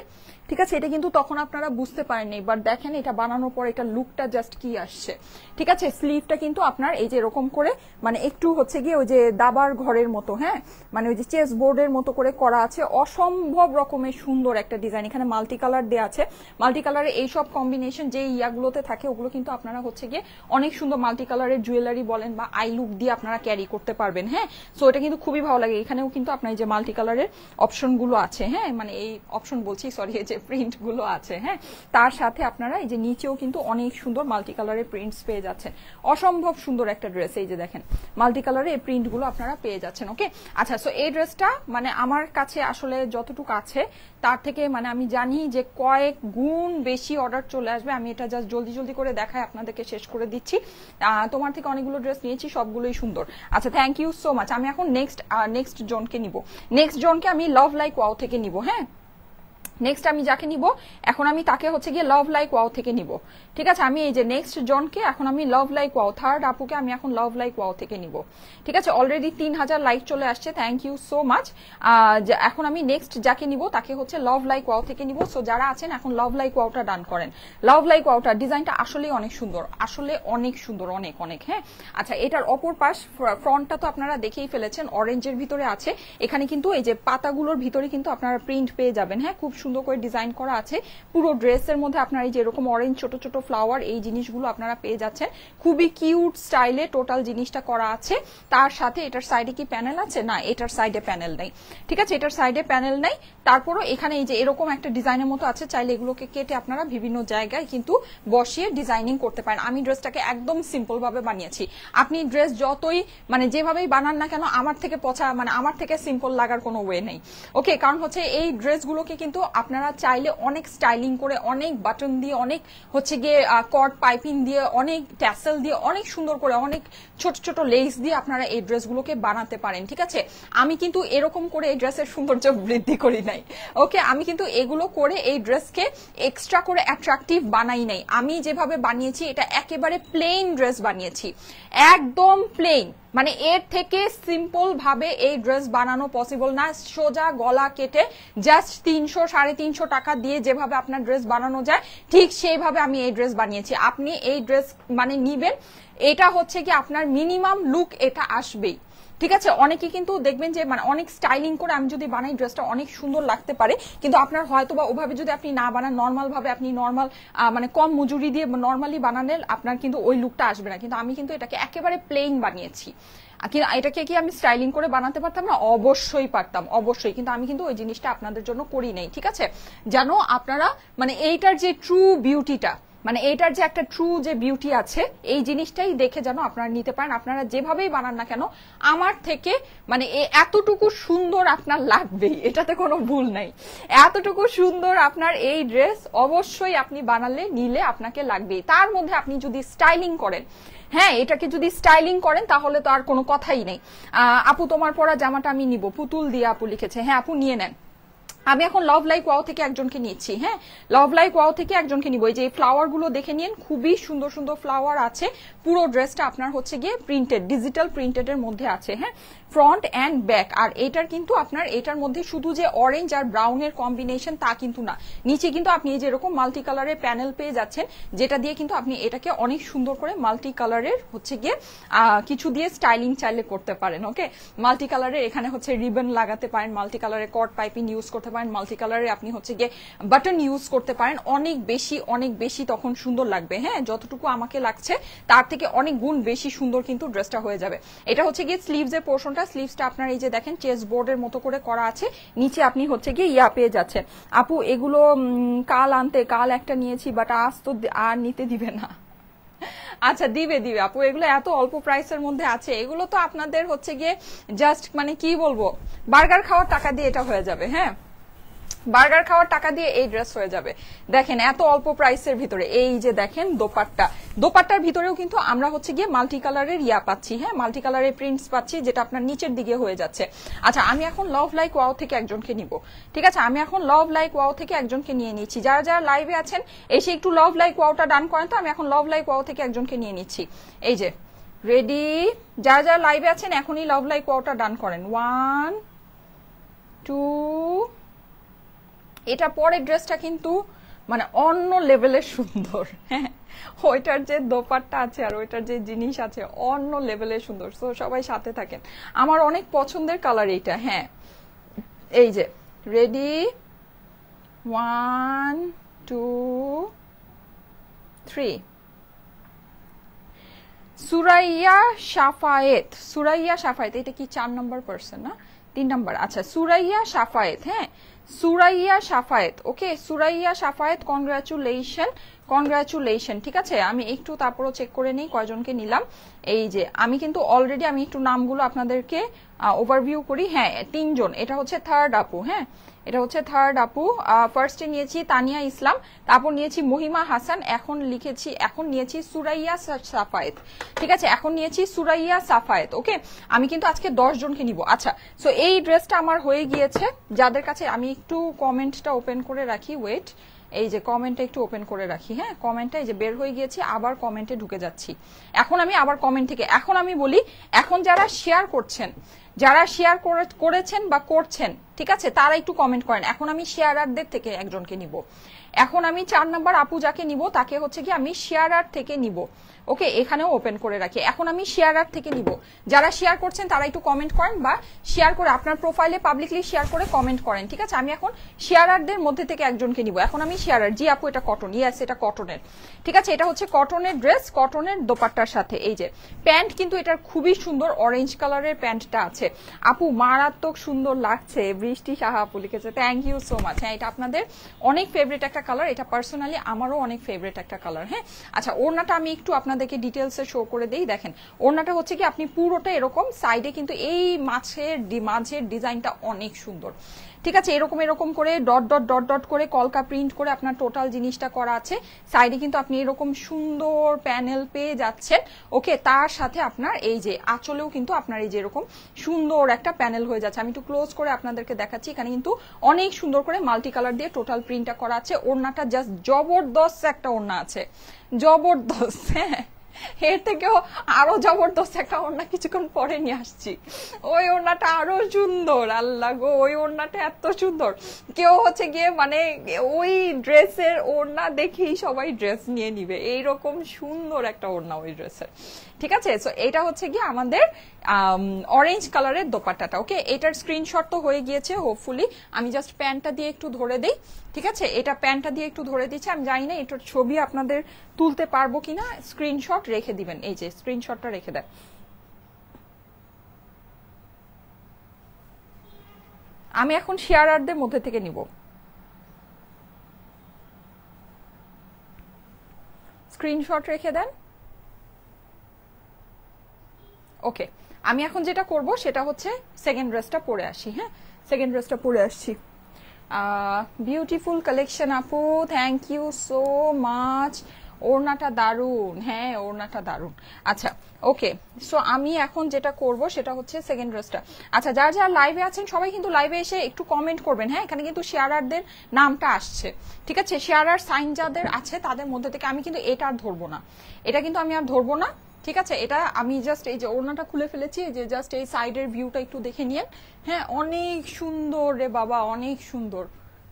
ঠিক আছে, এটা কিন্তু তখন আপনারা বুঝতে পারেননি, বাট দেখেন এটা বানানোর পর এটা লুকটা জাস্ট কি আসছে, ঠিক আছে। স্লিভটা কিন্তু আপনার এই যে এরকম করে মানে একটু হচ্ছে গিয়ে ওই যে দাবার ঘরের মতো, হ্যাঁ, মানে ওই যে চেস বোর্ডের মতো করে করা আছে, অসম্ভব রকমের সুন্দর একটা ডিজাইন। এখানে মাল্টি কালার দেওয়া আছে, মাল্টি কালারের এইসব কম্বিনেশন যে ইয়াগুলোতে থাকে ওগুলো কিন্তু আপনারা হচ্ছে গিয়ে অনেক সুন্দর মাল্টি কালারের জুয়েলারি বলেন বা আই লুক দিয়ে আপনারা ক্যারি করতে পারবেন, হ্যাঁ। সো এটা কিন্তু খুবই ভালো লাগে। এখানেও কিন্তু আপনার এই যে মাল্টি কালারের অপশন গুলো আছে, হ্যাঁ, মানে এই অপশন বলছি, সরি, এই যে প্রিন্ট গুলো আছে, হ্যাঁ, তার সাথে আপনারা এই যে নিচেও কিন্তু অনেক সুন্দর মাল্টি কালারের প্রিন্টস পেয়ে যাচ্ছেন। অসম্ভব সুন্দর একটা ড্রেস, এই যে দেখেন মাল্টি কালারের এই প্রিন্ট গুলো আপনারা পেয়ে যাচ্ছেন। ওকে, আচ্ছা, সো এই ড্রেসটা মানে আমার কাছে আসলে যতটুকু আছে তার থেকে মানে আমি জানি যে কয়েক গুণ বেশি অর্ডার চলে আসবে। আমি এটা জাস্ট জলদি করে দেখাই আপনাদেরকে শেষ করে দিচ্ছি। তোমার থেকে অনেকগুলো ড্রেস নিয়েছি, সবগুলোই সুন্দর। আচ্ছা, থ্যাংক ইউ সো মাচ। আমি এখন নেক্সট জনকে নিব, নেক্সট জনকে আমি লাভ লাইক ওয়াও থেকে নিব, হ্যাঁ। নেক্সট আমি যাকে নিব এখন আমি তাকে হচ্ছে গিয়ে লাভ লাইক ওয়াও থেকে নিব, ঠিক আছে। আমি এই যে নেক্সট জনকে এখন আমি লাভ লাইক ওয়াও, থার্ড আপুকে আমি এখন লাভ লাইক ওয়াও থেকে নিব, ঠিক আছে। অলরেডি 3000 লাইক চলে আসছে, থ্যাংক ইউ সো মাচ। এখন আমি নেক্সট যাকে নিব তাকে হচ্ছে লাভ লাইক ওয়াও থেকে নিব। সো যারা আছেন এখন লাভ লাইক ওয়াওটা ডান করেন। লাভ লাইক ওয়াওটা ডিজাইনটা আসলেই অনেক সুন্দর, আসলে অনেক সুন্দর, অনেক অনেক, হ্যাঁ। আচ্ছা, এটার অপর পাশ ফ্রন্টটা তো আপনারা দেখেই ফেলেছেন, অরেঞ্জের ভিতরে আছে। এখানে কিন্তু এই যে পাতাগুলোর ভিতরে কিন্তু আপনারা প্রিন্ট পেয়ে যাবেন, হ্যাঁ, খুব সুন্দর করে ডিজাইন করা আছে। পুরো ড্রেসের মধ্যে আপনারা এই যে এরকম অরেঞ্জ ছোট ছোট ফ্লাওয়ার এই জিনিসগুলো আপনারা পেয়ে যাচ্ছেন, খুবই কিউট স্টাইলে টোটাল জিনিসটা করা আছে। তার সাথে এটার সাইডে কি প্যানেল আছে? না, এটার সাইডে প্যানেল নেই, ঠিক আছে, এটার সাইডে প্যানেল নেই। তারপরও এখানে এই যে এরকম একটা ডিজাইনের মতো আছে, চাইলে এগুলোকে কেটে আপনারা বিভিন্ন জায়গায় কিন্তু বসিয়ে ডিজাইনিং করতে পারেন। আমি ড্রেসটাকে একদম সিম্পল ভাবে বানিয়েছি। আপনি ড্রেস যতই মানে যেভাবেই বানান না কেন, আমার থেকে সিম্পল লাগার কোনো ওয়ে নেই। ওকে, কারণ হচ্ছে এই ড্রেসগুলোকে কিন্তু আপনারা চাইলে অনেক স্টাইলিং করে, অনেক বাটন দিয়ে, অনেক হচ্ছে গিয়ে কর্ড পাইপিং দিয়ে, অনেক ট্যাসেল দিয়ে, অনেক সুন্দর করে, অনেক ছোট ছোট লেস দিয়ে আপনারা এই ড্রেসগুলোকে বানাতে পারেন, ঠিক আছে। আমি কিন্তু এরকম করে এই ড্রেসের সৌন্দর্য বৃদ্ধি করি নাই। ওকে, আমি কিন্তু এগুলো করে এই ড্রেসকে এক্সট্রা করে অ্যাট্রাকটিভ বানাই নাই। আমি যেভাবে বানিয়েছি এটা একেবারে প্লেন ড্রেস বানিয়েছি, একদম প্লেন। মানে এর থেকে সিম্পল ভাবে এই ড্রেস বানানো পসিবল না। সোজা গলা কেটে জাস্ট 300-350 টাকা দিয়ে যেভাবে আপনার ড্রেস বানানো যায় ঠিক সেইভাবে আমি এই ড্রেস বানিয়েছি। আপনি এই ড্রেস মানে নিবেন, এটা হচ্ছে কি আপনার মিনিমাম লুক এটা আসবেই, ঠিক আছে। অনেকে কিন্তু দেখবেন যে মানে অনেক স্টাইলিং করে আমি যদি বানাই ড্রেসটা অনেক সুন্দর লাগতে পারে, কিন্তু আপনার হয়তো বা ওভাবে যদি আপনি না বানান, নর্মাল ভাবে আপনি নর্মাল মানে কম মজুরি দিয়ে নর্মালি বানালে আপনার কিন্তু ওই লুকটা আসবে না। কিন্তু আমি কিন্তু এটাকে একেবারে প্লেন বানিয়েছি। এটাকে কি আমি স্টাইলিং করে বানাতে পারতাম না? অবশ্যই পারতাম, অবশ্যই। কিন্তু আমি কিন্তু ওই জিনিসটা আপনাদের জন্য করি নাই, ঠিক আছে। জানো আপনারা মানে এইটার যে ট্রু বিউটিটা, মানে এইটার যে একটা ট্রু যে বিউটি আছে এই জিনিসটাই দেখে যেন আপনারা নিতে পারেন। আপনারা যেভাবেই বানান না কেন আমার থেকে মানে এতটুকু সুন্দর আপনার লাগবেই, এটাতে কোনো ভুল নাই। এতটুকু সুন্দর আপনার এই ড্রেস অবশ্যই আপনি বানালে নিলে আপনাকে লাগবেই। তার মধ্যে আপনি যদি স্টাইলিং করেন, হ্যাঁ এটাকে যদি স্টাইলিং করেন তাহলে তো আর কোনো কথাই নেই। আপু তোমার পরা জামাটা আমি নিব, পুতুল দিয়ে আপু লিখেছে। হ্যাঁ আপু নিয়ে নেন। আমি এখন লাভ লাইক ওয়াও থেকে একজনকে নিচ্ছি। হ্যাঁ লাভ লাইক ওয়াও থেকে একজনকে নিব। এই যে ফ্লাওয়ার গুলো দেখে নিন, খুবই সুন্দর সুন্দর ফ্লাওয়ার আছে। পুরো ড্রেসটা আপনার হচ্ছে গিয়ে প্রিন্টেড, ডিজিটাল প্রিন্টেড এর মধ্যে আছে। হ্যাঁ ফ্রন্ট অ্যান্ড ব্যাক। আর এটার কিন্তু আপনার এটার মধ্যে শুধু যে অরেঞ্জ আর ব্রাউনের কম্বিনেশন তা কিন্তু না, নিচে কিন্তু আপনি এই যেরকম মাল্টি কালারের প্যানেল পেয়ে যাচ্ছেন, যেটা দিয়ে কিন্তু আপনি এটাকে অনেক সুন্দর করে মাল্টি কালারের হচ্ছে গিয়ে কিছু দিয়ে স্টাইলিং চাইলে করতে পারেন। ওকে মাল্টি কালারের এখানে হচ্ছে রিবন লাগাতে পারেন, মাল্টি কালারের কট পাইপিং ইউজ করতে পারেন, মাল্টি কালারের আপনি হচ্ছে গিয়ে বাটন ইউজ করতে পারেন। অনেক বেশি তখন সুন্দর লাগবে। হ্যাঁ যতটুকু আমাকে লাগছে তার থেকে অনেক গুণ বেশি সুন্দর কিন্তু ড্রেসটা হয়ে যাবে। এটা হচ্ছে গিয়ে স্লিভস এর পোর্শনটা, স্লিভসটা আপনার এই যে দেখেন চেস্ট বোর্ডের মতো করে করা আছে, নিচে আপনি হচ্ছে গিয়ে ইয়া পেয়ে যাচ্ছেন। আপু এগুলো কাল একটা নিয়েছি বাট আজ তো আর নিতে দিবে না। আচ্ছা দিবে আপু, এগুলো এত অল্প প্রাইসের মধ্যে আছে, এগুলো তো আপনাদের হচ্ছে গিয়ে জাস্ট মানে কি বলবো বার্গার খাওয়ার টাকা দিয়ে এটা হয়ে যাবে। হ্যাঁ বার্গার খাওয়ার টাকা দিয়ে এই ড্রেস হয়ে যাবে। দেখেন এত অল্প প্রাইসের ভিতরে এই যে দেখেন দোপাট্টার ভিতরেও কিন্তু আমরা হচ্ছে গিয়ে মাল্টি কালারের ইয়া পাচ্ছি। হ্যাঁ মাল্টি কালারের প্রিন্টস পাচ্ছি, যেটা আপনার নিচের দিকে হয়ে যাচ্ছে। আচ্ছা আমি এখন লাভ লাইক ওয়াও থেকে একজনকে নিব, ঠিক আছে। আমি এখন লাভ লাইক ওয়াও থেকে একজনকে নিয়ে নিচ্ছি। যারা যারা লাইভে আছেন এসে একটু লাভ লাইক ওয়াওটা ডান করেন তো। আমি এখন লাভ লাইক ওয়াও থেকে একজনকে নিয়ে নিচ্ছি। এই যে রেডি, যারা যারা লাইভে আছেন এখনই লাভ লাইক ওয়াওটা ডান করেন। 1 2। এটা পরের ড্রেসটা কিন্তু মানে অন্য লেভেলের সুন্দর। হ্যাঁ ওইটার যে দোপাট্টা আছে আর ওইটার যে জিনিস আছে অন্য লেভেলের সুন্দর। তো সবাই সাথে থাকেন, আমার অনেক পছন্দের কালার এইটা। হ্যাঁ এই যে রেডি 1 2 3। সুরাইয়া সাফায়েত, এটা কি 4 নম্বর পার্সন না 3 নম্বর? আচ্ছা সুরাইয়া সাফায়েত। হ্যাঁ সুরাইয়া সাফায়েত, ওকে সুরাইয়া সাফায়েত কনগ্রাচুলেশন, ঠিক আছে। আমি একটু তারপরও চেক করে নিই কয়জনকে নিলাম। এই যে আমি কিন্তু অলরেডি আমি একটু নামগুলো আপনাদেরকে ওভারভিউ করি। হ্যাঁ 3 জন, এটা হচ্ছে থার্ড আপু। হ্যাঁ এটা হচ্ছে থার্ড আপু। ফার্স্টে নিয়েছি তানিয়া ইসলাম, তারপর নিয়েছি মহিমা হাসান, এখন নিয়েছি সুরাইয়া সাফায়েত, ঠিক আছে। এখন নিয়েছি সুরাইয়া সাফায়েত। ওকে আমি কিন্তু আজকে 10 জনকে নিব। আচ্ছা সো এই ড্রেসটা আমার হয়ে গিয়েছে। যাদের কাছে আমি একটু কমেন্টটা ওপেন করে রাখি, ওয়েট এই যে কমেন্টটা একটু ওপেন করে রাখি। হ্যাঁ কমেন্টটা এই যে বের হয়ে গিয়েছি, আবার কমেন্টে ঢুকে যাচ্ছি। এখন আমি আবার কমেন্ট থেকে এখন আমি বলি, এখন যারা শেয়ার করেছেন বা করছেন, ঠিক আছে তারা একটু কমেন্ট করেন। এখন আমি শেয়ারারদের থেকে একজনকে নিব। এখন আমি 4 নাম্বার আপু যাকে নিব তাকে হচ্ছে কি আমি শেয়ারার থেকে নিব। ওকে এখানেও ওপেন করে রাখি। এখন আমি শেয়ারার থেকে নিব। যারা শেয়ার করছেন তারা একটু কমেন্ট করেন বা শেয়ার করে আপনার প্রোফাইলে পাবলিকলি শেয়ার করে কমেন্ট করেন, ঠিক আছে। আমি এখন শেয়ারারদের মধ্যে থেকে একজনকে নিব। এখন আমি শেয়ারার, জি আপু এটা কটন, ইয়েস এটা কটনের, ঠিক আছে। এটা হচ্ছে কটনের ড্রেস, কটনের দোপাট্টার সাথে এই যে প্যান্ট কিন্তু এটার খুবই সুন্দর অরেঞ্জ কালারের প্যান্টটা আছে। আপু মারাত্মক সুন্দর লাগছে, বৃষ্টি সাহা আপু লিখেছে, থ্যাংক ইউ সো মাচ। হ্যাঁ এটা আপনাদের অনেক ফেভারিট একটা কালার, এটা পার্সোনালি আমারও অনেক ফেভারিট একটা কালার। হ্যাঁ আচ্ছা ওড়নাটা আমি একটু আপনাদেরকে ডিটেলসে শো করে দেই। দেখেন ওড়নাটা হচ্ছে কি আপনি পুরোটা এরকম, সাইডে কিন্তু এই মাঝের ডিজাইনটা অনেক সুন্দর, ঠিক আছে। এরকম করে ডট ডট ডট ডট করে কলকা প্রিন্ট করে আপনার টোটাল জিনিসটা করা আছে। সাইডে কিন্তু আপনি এরকম সুন্দর প্যানেল পেয়ে যাচ্ছেন। ওকে তার সাথে আপনার এই যে আঁচলেও কিন্তু আপনার এই যে এরকম সুন্দর একটা প্যানেল হয়ে যাচ্ছে। আমি একটু ক্লোজ করে আপনাদেরকে দেখাচ্ছি। এখানে কিন্তু অনেক সুন্দর করে মাল্টি কালার দিয়ে টোটাল প্রিন্টটা করা আছে। ওড়নাটা জাস্ট জবরদস্ত একটা ওড়না আছে, জবরদস্ত। হ্যাঁ এর থেকেও আরো জবরদস্ত একটা ওড়না কিছুক্ষণ পরে নিয়ে আসছি। ওই ওড়নাটা আরো সুন্দর, আল্লাহ গো, ওই ওড়নাটা এত সুন্দর, কেউ হচ্ছে গিয়ে মানে ওই ড্রেসের ওড়না দেখেই সবাই ড্রেস নিয়ে নিবে, এইরকম সুন্দর একটা ওড়না ওই ড্রেসের। ঠিক আছে, সো এটা হচ্ছে গিয়ে আমাদের অরেঞ্জ কালারের দোপাট্টাটা। ওকে, এটার স্ক্রিনশট তো হয়ে গিয়েছে হোপফুলি। আমি জাস্ট প্যান্টটা দিয়ে একটু ধরে দিই। ঠিক আছে, এটা প্যান্টটা দিয়ে একটু ধরে দিচ্ছি। আমি জানি না এটার ছবি আপনাদের তুলতে পারবো কিনা, স্ক্রিনশট রেখে দিবেন, এই যে স্ক্রিনশটটা রেখে দেন। আমি এখন শেয়ারারদের মধ্যে থেকে নিব, স্ক্রিনশট রেখে দেন। ওকে, আমি এখন যেটা করব সেটা হচ্ছে সেকেন্ড ড্রেসটা পরে আসি। হ্যাঁ, সেকেন্ড ড্রেসটা পরে আসছি। বিউটিফুল কালেকশন আপু, থ্যাংক ইউ সো মাচ। ওড়নাটা দারুন, হ্যাঁ ওড়নাটা দারুন। আচ্ছা ওকে, সো আমি এখন যেটা করব সেটা হচ্ছে সেকেন্ড ড্রেসটা। আচ্ছা, যারা যারা লাইভে আছেন সবাই কিন্তু লাইভে এসে একটু কমেন্ট করবেন। হ্যাঁ, এখানে কিন্তু শেয়ারারদের নামটা আসছে। ঠিক আছে, শেয়ারার সাইন যাদের আছে তাদের মধ্যে থেকে আমি কিন্তু এটা আর ধরবো না, এটা কিন্তু আমি আর ধরবো না। ঠিক আছে, এটা আমি জাস্ট এই যে ওড়নাটা খুলে ফেলেছি, এই যে জাস্ট এই সাইডের ভিউটা একটু দেখে নিয়েন। হ্যাঁ, অনেক সুন্দর রে বাবা, অনেক সুন্দর,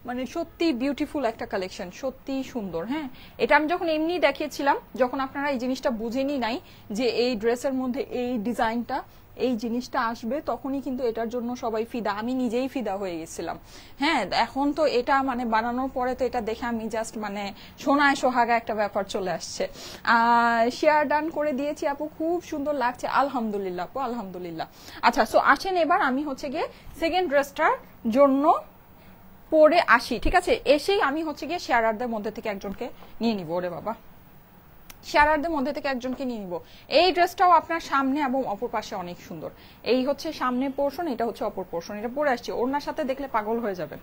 মানে সত্যি বিউটিফুল একটা কালেকশন, সত্যি সুন্দর। হ্যাঁ, এটা আমি যখন এমনি দেখিয়েছিলাম, যখন আপনারা এই জিনিসটা বুঝেনি নাই যে এই ড্রেসের মধ্যে এই ডিজাইনটা, এই জিনিসটা আসবে, তখনই কিন্তু এটার জন্য সবাই ফিদা, আমি নিজেই ফিদা হয়ে গেছিলাম। হ্যাঁ, এখন তো এটা মানে বানানোর পরে তো এটা দেখে আমি জাস্ট মানে সোনায় সোহাগা একটা ব্যাপার চলে আসছে। শেয়ার ডান করে দিয়েছি আপু, খুব সুন্দর লাগছে, আলহামদুলিল্লাহ আপু, আলহামদুলিল্লাহ। আচ্ছা, সো আসেন এবার আমি হচ্ছে গিয়ে সেকেন্ড ড্রেসটার জন্য পরে আসি। ঠিক আছে, এসেই আমি হচ্ছে গিয়ে শেয়ারারদের মধ্যে থেকে একজনকে নিয়ে নিব। ওরে বাবা, শেয়ারারদের মধ্যে থেকে একজনকে নিয়ে নিব। এই ড্রেসটাও আপনার সামনে এবং অপর পাশে অনেক সুন্দর। এই হচ্ছে সামনে পোর্শন, এটা হচ্ছে অপর পোর্শন। এটা পরে আসছি, ওড়নার সাথে দেখলে পাগল হয়ে যাবেন।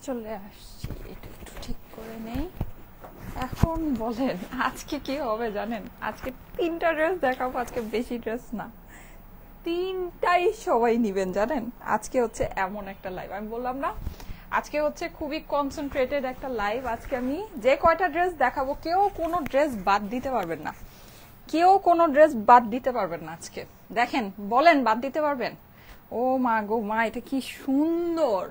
চলে আসছি, এটা একটু ঠিক করে নেই। এখন বলেন আজকে কি হবে জানেন? আজকে 3টা ড্রেস দেখাবো, আজকে বেশি ড্রেস না, 3টাই সবাই নিবেন জানেন। আজকে হচ্ছে এমন একটা লাইভ, আমি বললাম না আজকে হচ্ছে খুবই কনসেন্ট্রেটেড একটা লাইভ। আজকে আমি যে কয়টা ড্রেস দেখাবো কেউ কোনো ড্রেস বাদ দিতে পারবেন না, কেউ কোনো ড্রেস বাদ দিতে পারবেন না আজকে। দেখেন, বলেন বাদ দিতে পারবেন? ও মা গো মা, এটা কি সুন্দর,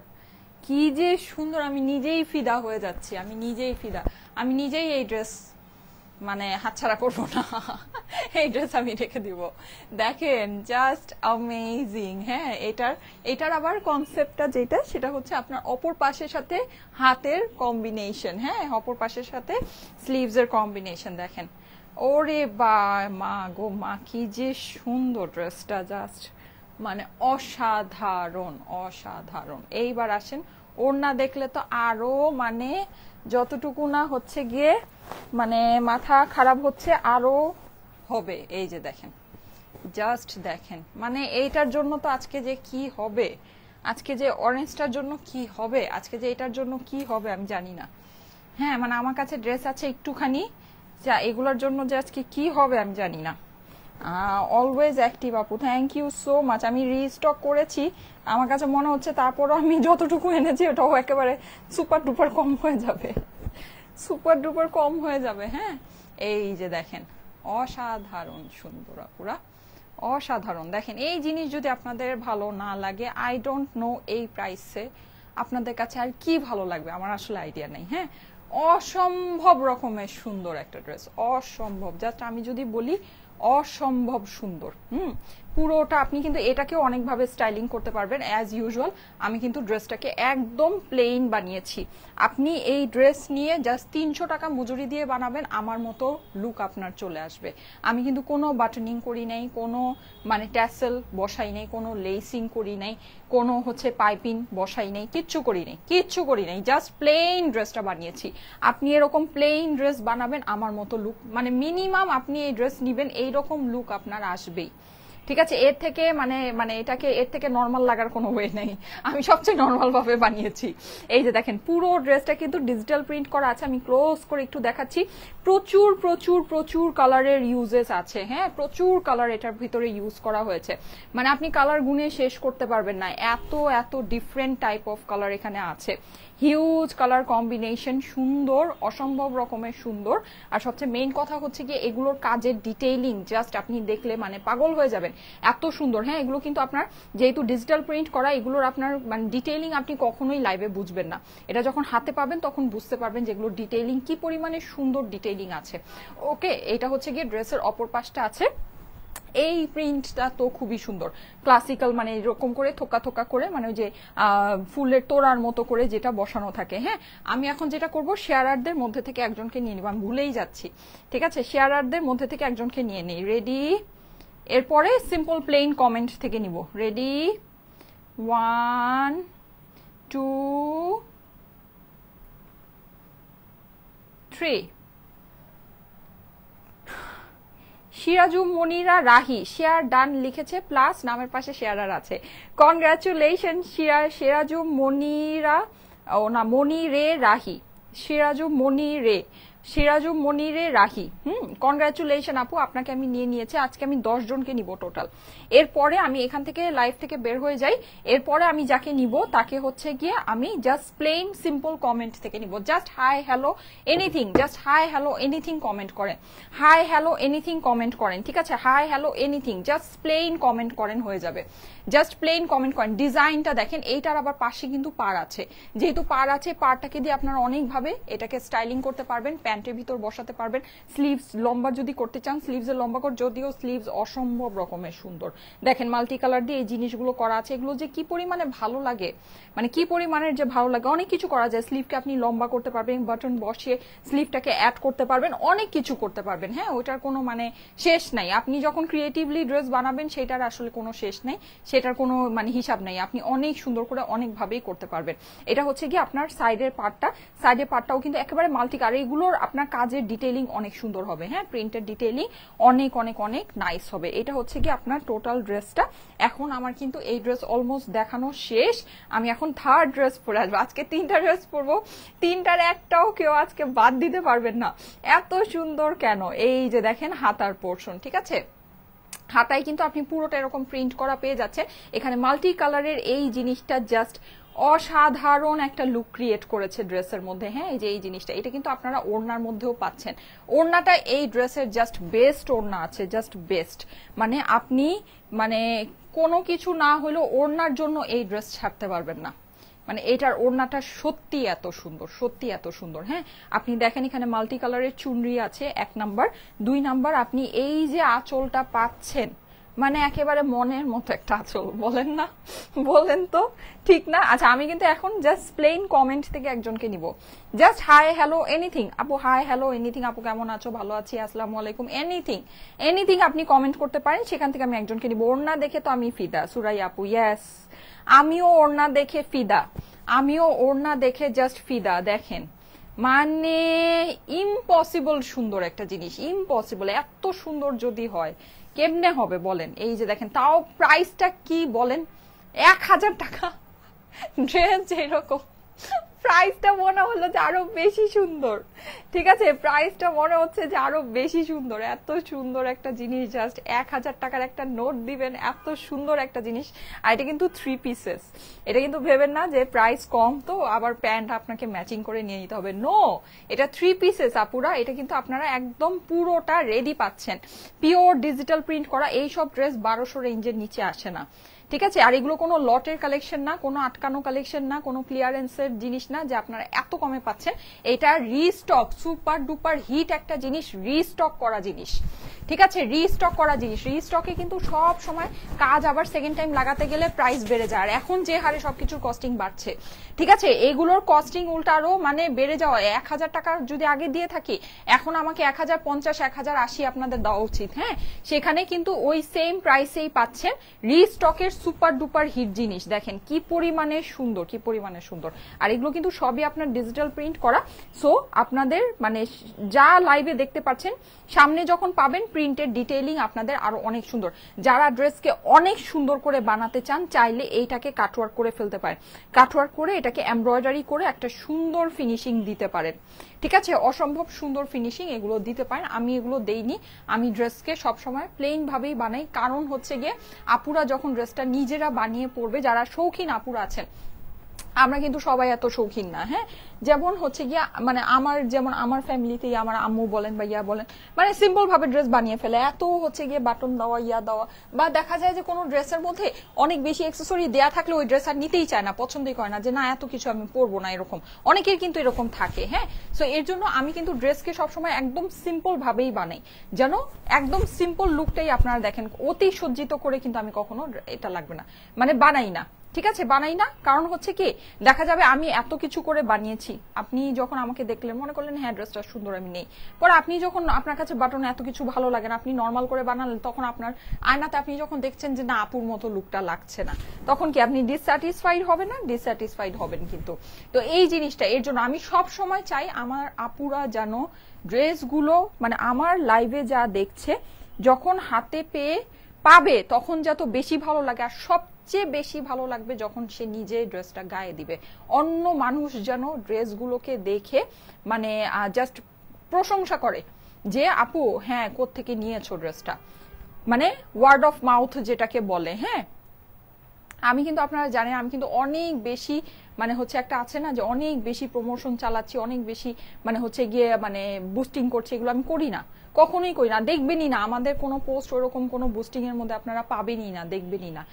কি যে সুন্দর, আমি নিজেই ফিদা হয়ে যাচ্ছি, আমি নিজেই ফিদা, আমি নিজেই এই ড্রেস মানে হাতছাড়া করবো না, এই ড্রেস আমি রেখে দিব। দেখেন জাস্ট অ্যামেজিং। হ্যাঁ, এটার আবার কনসেপ্টটা যেটা সেটা হচ্ছে আপনার অপর পাশের সাথে হাতের কম্বিনেশন। হ্যাঁ, অপর পাশের সাথে স্লিভস এর কম্বিনেশন দেখেন। ওরে বা মা গো মা, কি যে সুন্দর ড্রেসটা, জাস্ট মানে অসাধারণ অসাধারণ। এইবার আসেন, ওড়না দেখলে তো আরো মানে যতটুকু না হচ্ছে গিয়ে মানে মাথা খারাপ হচ্ছে, আরো হবে। এই যে দেখেন, জাস্ট দেখেন, মানে এইটার জন্য তো আজকে যে কি হবে, আজকে যে অরেঞ্জটার জন্য কি হবে, আজকে যে এটার জন্য কি হবে আমি জানি না। হ্যাঁ মানে আমার কাছে ড্রেস আছে একটুখানি, যা এগুলোর জন্য যে আজকে কি হবে আমি জানি না। অলওয়েজ অ্যাক্টিভ আপু, থ্যাংক ইউ সো মাচ। আমি রিস্টক করেছি, আমার কাছে মনে হচ্ছে তারপরও আমি যতটুকু এনেছি ওটাও একেবারে সুপার ডুপার কম হয়ে যাবে, সুপার ডুপার কম হয়ে যাবে। হ্যাঁ এই যে দেখেন, অসাধারণ সুন্দর আপুরা, অসাধারণ। দেখেন এই জিনিস যদি আপনাদের ভালো না লাগে, আই ডোন্ট নো এই প্রাইসে আপনাদের কাছে আর কি ভালো লাগবে, আমার আসলে আইডিয়া নেই। হ্যাঁ অসম্ভব রকমের সুন্দর একটা ড্রেস, অসম্ভব, জাস্ট আমি যদি বলি অসম্ভব সুন্দর। পুরোটা আপনি কিন্তু এটাকেও অনেকভাবে স্টাইলিং করতে পারবেন অ্যাজ ইউজুয়াল। আমি কিন্তু ড্রেসটাকে একদম প্লেন বানিয়েছি, আপনি এই ড্রেস নিয়ে জাস্ট 300 টাকা মজুরি দিয়ে বানাবেন, আমার মতো লুক আপনার চলে আসবে। আমি কিন্তু কোনো বাটনিং করি নাই, কোনো মানে ট্যাসেল বসাই নাই, কোনো লেসিং করি নাই, কোনো হচ্ছে পাইপিং বসাই নাই, কিচ্ছু করি নাই, কিচ্ছু করি নাই, জাস্ট প্লেন ড্রেসটা বানিয়েছি। আপনি এরকম প্লেন ড্রেস বানাবেন, আমার মতো লুক, মানে মিনিমাম আপনি এই ড্রেস নিবেন এইরকম লুক আপনার আসবেই। ঠিক আছে, এর থেকে মানে মানে এটাকে এর থেকে নর্মাল লাগার কোনো ওয়ে নেই, আমি সবচেয়ে নর্মাল ভাবে বানিয়েছি। এই যে দেখেন পুরো ড্রেসটা কিন্তু ডিজিটাল প্রিন্ট করা আছে, আমি ক্লোজ করে একটু দেখাচ্ছি। প্রচুর প্রচুর প্রচুর কালারের ইউজেস আছে, হ্যাঁ প্রচুর কালার এটার ভিতরে ইউজ করা হয়েছে, মানে আপনি কালার গুনে শেষ করতে পারবেন না, এত এত ডিফারেন্ট টাইপ অফ কালার এখানে আছে। হিউজ কালার কম্বিনেশন, সুন্দর, অসম্ভব রকমের সুন্দর। আর সবচেয়ে মেইন কথা হচ্ছে কি এগুলোর কাজের ডিটেইলিং জাস্ট আপনি দেখলে মানে পাগল হয়ে যাবেন, এত সুন্দর। হ্যাঁ এগুলো কিন্তু আপনার যেহেতু ডিজিটাল প্রিন্ট করা, এগুলোর আপনার মানে ডিটেইলিং আপনি কখনোই লাইভে বুঝবেন না, এটা যখন হাতে পাবেন তখন বুঝতে পারবেন যে এগুলোর ডিটেইলিং কি পরিমাণে সুন্দর ডিটেইলিং আছে। ওকে, এটা হচ্ছে গিয়ে ড্রেসের অপর পাশটা আছে। এই প্রিন্টটা তো খুবই সুন্দর, ক্লাসিক্যাল, মানে এরকম করে থোকা থোকা করে, মানে ওই যে ফুলের তোড়ার মতো করে যেটা বসানো থাকে। হ্যাঁ আমি এখন যেটা করব, শেয়ারারদের মধ্যে থেকে একজনকে নিয়ে নিব, আমি ভুলেই যাচ্ছি। ঠিক আছে, শেয়ারারদের মধ্যে থেকে একজনকে নিয়ে নিই, রেডি। এরপরে সিম্পল প্লেন কমেন্ট থেকে নিব, ready, 1 2 3। Siraju Monira Rahi share done লিখেছে, প্লাস নামের পাশে শেয়ারার আছে, কনগ্রাচুলেশন সিরাজু মনিরা, ও না মনি রে রাহি, সিরাজু মনি রে, সিরাজু মনিরে রাহি। কনগ্রাচুলেশন আপু, আপনাকে আমি নিয়ে নিয়েছি, আজকে আমি 10 জনকে নিব টোটাল। এরপরে আমি এখান থেকে লাইভ থেকে বের হয়ে যাই, এরপরে আমি যাকে নিব তাকে হচ্ছে গিয়ে আমি জাস্ট প্লেন সিম্পল কমেন্ট থেকে নিব, just hi hello anything, just hi hello anything comment করেন, হাই হ্যালো এনিথিং কমেন্ট করেন। ঠিক আছে, hi hello anything just plain comment করেন, হয়ে যাবে, জাস্ট প্লেন কমেন্ট করেন। ডিজাইনটা দেখেন, এইটার আবার পাশে কিন্তু পার আছে, যেহেতু পার আছে পারটাকে দিয়ে আপনারা অনেকভাবে এটাকে স্টাইলিং করতে পারবেন, প্যান্টের ভিতর বসাতে পারবেন, স্লিভস লম্বা যদি করতে চান স্লিভসের লম্বা করে, যদিও স্লিভস অসম্ভব রকমের সুন্দর। দেখেন মাল্টি কালার দিয়ে এই জিনিসগুলো করা আছে, এগুলো যে কি পরিমাণে ভালো লাগে, মানে কি পরিমাণের যে ভালো লাগে। অনেক কিছু করা যায়, স্লিভকে আপনি লম্বা করতে পারবেন, বাটন বসিয়ে স্লিভটাকে অ্যাড করতে পারবেন, অনেক কিছু করতে পারবেন। হ্যাঁ ওইটার কোনো মানে শেষ নাই, আপনি যখন ক্রিয়েটিভলি ড্রেস বানাবেন সেটার আসলে কোনো শেষ নাই, সেটার কোনো মানে হিসাব নাই, আপনি অনেক সুন্দর করে অনেকভাবেই করতে পারবেন। এটা হচ্ছে কি আপনার সাইডের পার্টটা, সাইডের পার্টটাও কিন্তু একেবারে মাল্টি কালার, এগুলোর আপনার কাজের ডিটেইলিং অনেক সুন্দর হবে। হ্যাঁ প্রিন্টের ডিটেইলিং অনেক অনেক অনেক নাইস হবে। এটা হচ্ছে কি আপনার টোটাল ড্রেসটা। এখন আমার কিন্তু এই ড্রেস অলমোস্ট দেখানো শেষ, আমি এখন থার্ড ড্রেস পরে আসবো। আজকে 3টা ড্রেস পরবো, 3টার একটাও কেউ আজকে বাদ দিতে পারবেন না, এত সুন্দর কেন। এই যে দেখেন হাতার পোর্শন, ঠিক আছে, হাতায় কিন্তু আপনি পুরোটা এরকম প্রিন্ট করা পেয়ে যাচ্ছেন। এখানে মাল্টি কালারের এই জিনিসটা জাস্ট অসাধারণ একটা লুক ক্রিয়েট করেছে ড্রেসের মধ্যে। হ্যাঁ এই যে এই জিনিসটা, এটা কিন্তু আপনারা ওড়নার মধ্যেও পাচ্ছেন, ওড়নাটা এই ড্রেসের জাস্ট বেস্ট ওড়না আছে, জাস্ট বেস্ট, মানে আপনি মানে কোনো কিছু না হলেও ওড়নার জন্য এই ড্রেস ছাড়তে পারবেন না, মানে এটার ওড়নাটা সত্যি এত সুন্দর, সত্যি এত সুন্দর। হ্যাঁ আপনি দেখেন এখানে মাল্টি কালারের চুনরি আছে 1 নাম্বার, 2 নাম্বার আপনি এই যে আঁচলটা পাচ্ছেন, মানে একেবারে মনের মতো একটা আঁচল, বলেন না, বলেন তো ঠিক না। আচ্ছা আমি কিন্তু এখন জাস্ট প্লেন কমেন্ট থেকে একজনকে নিব, জাস্ট হাই হ্যালো এনিথিং আপু, হাই হ্যালো এনিথিং আপু, কেমন আছো, ভালো আছি, আসসালামু আলাইকুম, এনিথিং এনিথিং আপনি কমেন্ট করতে পারেন, সেখান থেকে আমি একজনকে নিব। ওড়না দেখে তো আমি ফিদা, সুরাই আপু ইয়েস, আমিও ওড়না দেখে ফিদা, আমিও ওড়না দেখে জাস্ট ফিদা। দেখেন মানে ইম্পসিবল সুন্দর একটা জিনিস, ইম্পসিবল। এত সুন্দর যদি হয় কেমনে হবে বলেন? এই যে দেখেন, তাও প্রাইসটা কি বলেন, 1000 টাকা ড্রেস যেরকম, প্রাইসটা মনে হলো যে আরো বেশি সুন্দর। ঠিক আছে, প্রাইসটা মনে হচ্ছে যে আরো বেশি সুন্দর। এত সুন্দর একটা জিনিস, জাস্ট 1000 টাকার একটা নোট দিবেন, এত সুন্দর একটা জিনিস। আর এটা কিন্তু 3 পিসেস। এটা কিন্তু ভেবেন না যে প্রাইস কম তো আবার প্যান্ট আপনাকে ম্যাচিং করে নিয়ে নিতে হবে, নো, এটা 3 পিসেস আপুরা। এটা কিন্তু আপনারা একদম পুরোটা রেডি পাচ্ছেন, পিওর ডিজিটাল প্রিন্ট করা। এইসব ড্রেস 1200 রেঞ্জের নিচে আসে না। ঠিক আছে, আর এগুলো কোনো লটের কালেকশন না, কোনো আটকানো কালেকশন না, কোনো ক্লিয়ারেন্সের জিনিস না যে আপনারা এত কমে পাচ্ছেন। এটা রিস্টক, সুপার ডুপার হিট একটা জিনিস, রিস্টক করা জিনিস। ঠিক আছে, রিস্টক করা জিনিস। রিস্টকে কিন্তু সব সময় কাজ আবার সেকেন্ড টাইম লাগাতে গেলে প্রাইস বেড়ে যায়। আর এখন যে হারে সবকিছুর কস্টিং বাড়ছে, ঠিক আছে, এগুলোর কস্টিং উল্টা আরো মানে বেড়ে যাওয়া। 1000 টাকার যদি আগে দিয়ে থাকি, এখন আমাকে 1050, 1080 আপনাদের দেওয়া উচিত। হ্যাঁ, সেখানে কিন্তু ওই সেম প্রাইসেই পাচ্ছেন রিস্টকের সুপার ডুপার হিট জিনিস। দেখেন কি পরিমাণে সুন্দর, কি পরিমাণে সুন্দর। আর এগুলো কিন্তু সবই আপনার ডিজিটাল প্রিন্ট করা। সো আপনাদের মানে যা লাইভে দেখতে পাচ্ছেন, সামনে যখন পাবেন প্রিন্টের ডিটেইলিং আপনাদের আরো অনেক সুন্দর। যারা ড্রেসকে অনেক সুন্দর করে বানাতে চান, চাইলে এইটাকে কাটওয়ার্ক করে ফেলতে পারেন। কাটওয়ার্ক করে এটাকে এমব্রয়ডারি করে একটা সুন্দর ফিনিশিং দিতে পারেন। ঠিক আছে, অসম্ভব সুন্দর ফিনিশিং এগুলো দিতে পারেন। আমি এগুলো দেইনি, আমি ড্রেসকে সবসময় প্লেন ভাবেই বানাই। কারণ হচ্ছে গিয়ে আপুরা যখন ড্রেসটা নিজেরা বানিয়ে পরবে, যারা শৌখিন আপুরা আছেন, আমরা কিন্তু সবাই এত শৌখিন না। হ্যাঁ, যেমন হচ্ছে গিয়া মানে যেমন আমার ফ্যামিলিতেই আমার আম্মু বলেন বা ইয়া বলেন, মানে সিম্পল ভাবে ড্রেস বানিয়ে ফেলে। এত হচ্ছে গিয়ে বাটন দেওয়া, ইয়া দেওয়া, বা দেখা যায় যে কোনো ড্রেসের মধ্যে অনেক বেশি অ্যাক্সেসরি দেয়া থাকলে ওই ড্রেস আর নিতেই চায় না, পছন্দই করে না, যে না এত কিছু আমি পরবো না, এরকম অনেকের কিন্তু এরকম থাকে। হ্যাঁ, সো এর জন্য আমি কিন্তু ড্রেসকে সবসময় একদম সিম্পল ভাবেই বানাই, যেন একদম সিম্পল লুকটাই আপনারা দেখেন। অতি সজ্জিত করে কিন্তু আমি কখনো এটা লাগবে না মানে বানাই না। ঠিক আছে, বানাই না। কারণ হচ্ছে কি, দেখা যাবে আমি এত কিছু করে বানিয়েছি, আপনি যখন আমাকে দেখলেন মনে করলেন হ্যাঁ ড্রেসটা সুন্দর, আমি নেই। পরে আপনি যখন আপনার কাছে বাটন এত কিছু ভালো লাগে না, আপনি নর্মাল করে বানালেন, তখন আপনার আয়নাতে আপনি যখন দেখছেন যে না আপুর মতো লুকটা লাগছে না, তখন কি আপনি ডিসস্যাটিসফাইড হবে না? ডিসস্যাটিসফাইড হবেন কিন্তু। তো এই জিনিসটা, এর জন্য আমি সব সময় চাই আমার আপুরা যেন ড্রেসগুলো মানে আমার লাইভে যা দেখছে, যখন হাতে পেয়ে পাবে তখন যত বেশি ভালো লাগে। আর সবচেয়ে বেশি ভালো লাগবে যখন সে নিজে ড্রেসটা গায়ে দিবে, অন্য মানুষ যেন ড্রেসগুলোকে দেখে মানে জাস্ট প্রশংসা করে যে আপু হ্যাঁ কোত্থেকে নিয়েছো ড্রেসটা, মানে ওয়ার্ড অফ মাউথ যেটাকে বলে। হ্যাঁ, আমি কিন্তু আপনারা জানেন আমি কিন্তু অনেক বেশি মানে হচ্ছে একটা আছে না যে অনেক বেশি প্রমোশন চালাচ্ছি, অনেক বেশি মানে হচ্ছে গিয়ে মানে বুস্টিং করছি, এগুলো আমি করি না, কখনোই করি না, দেখবেনই না আমাদের কোনো পোস্ট ওরকম কোনো বুস্টিং এর মধ্যে আপনারা পাবেনই না, দেখবেনই না।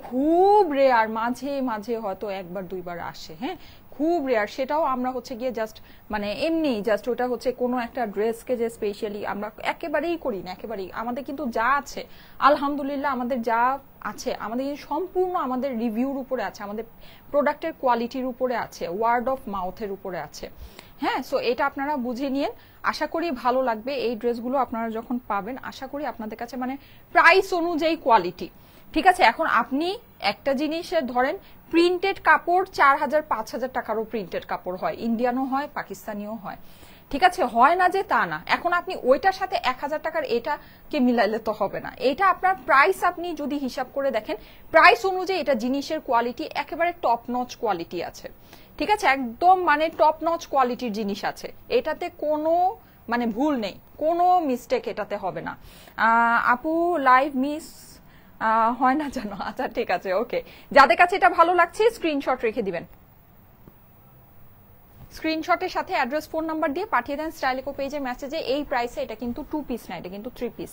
খুব রেয়ার, মাঝে মাঝে হয়তো একবার দুইবার আসে। হ্যাঁ, খুব রেয়ার, সেটাও আমরা হচ্ছে গিয়ে জাস্ট মানে এমনি জাস্ট ওটা হচ্ছে কোনো একটা ড্রেসকে যে স্পেশালি আমরা একেবারেই করি না, একেবারেই। আমাদের কিন্তু যা আছে আলহামদুলিল্লাহ, আমাদের যা আছে আমাদের সম্পূর্ণ আমাদের রিভিউর উপরে আছে, আমাদের প্রোডাক্টের কোয়ালিটির উপরে আছে, ওয়ার্ড অফ মাউথের উপরে আছে। হ্যাঁ, সো এটা আপনারা বুঝে নিন। আশা করি ভালো লাগবে এই ড্রেসগুলো আপনারা যখন পাবেন। আশা করি আপনাদের কাছে মানে প্রাইস অনুযায়ী কোয়ালিটি। ঠিক আছে, এখন আপনি একটা জিনিসের ধরেন প্রিন্টেড কাপড় 4000 5000 টাকারও প্রিন্টেড কাপড় হয়, ইন্ডিয়ানও হয়, পাকিস্তানিও হয়। ঠিক আছে, হয় না যে তা না। এখন আপনি ওইটার সাথে 1000 টাকার এটাকে মিলাইলে তো হবে না। এটা আপনার প্রাইস আপনি যদি হিসাব করে দেখেন, প্রাইস অনুযায়ী এটা জিনিসের কোয়ালিটি একেবারে টপ নচ কোয়ালিটি আছে। ঠিক আছে, একদম মানে টপ নচ কোয়ালিটির জিনিস আছে, এটাতে কোনো মানে ভুল নেই, কোনো মিস্টেক এটাতে হবে না। আপু লাইভ মিস হয় না জানো? আচ্ছা ঠিক আছে, ওকে। যাদের কাছে এটা ভালো লাগছে স্ক্রিনশট রেখে দিবেন, স্ক্রিনশটের সাথে অ্যাড্রেস ফোন নাম্বার দিয়ে পাঠিয়ে দেন স্টাইলিকো পেজে মেসেজে। এই প্রাইসে এটা কিন্তু 2 পিস না, এটা কিন্তু 3 পিস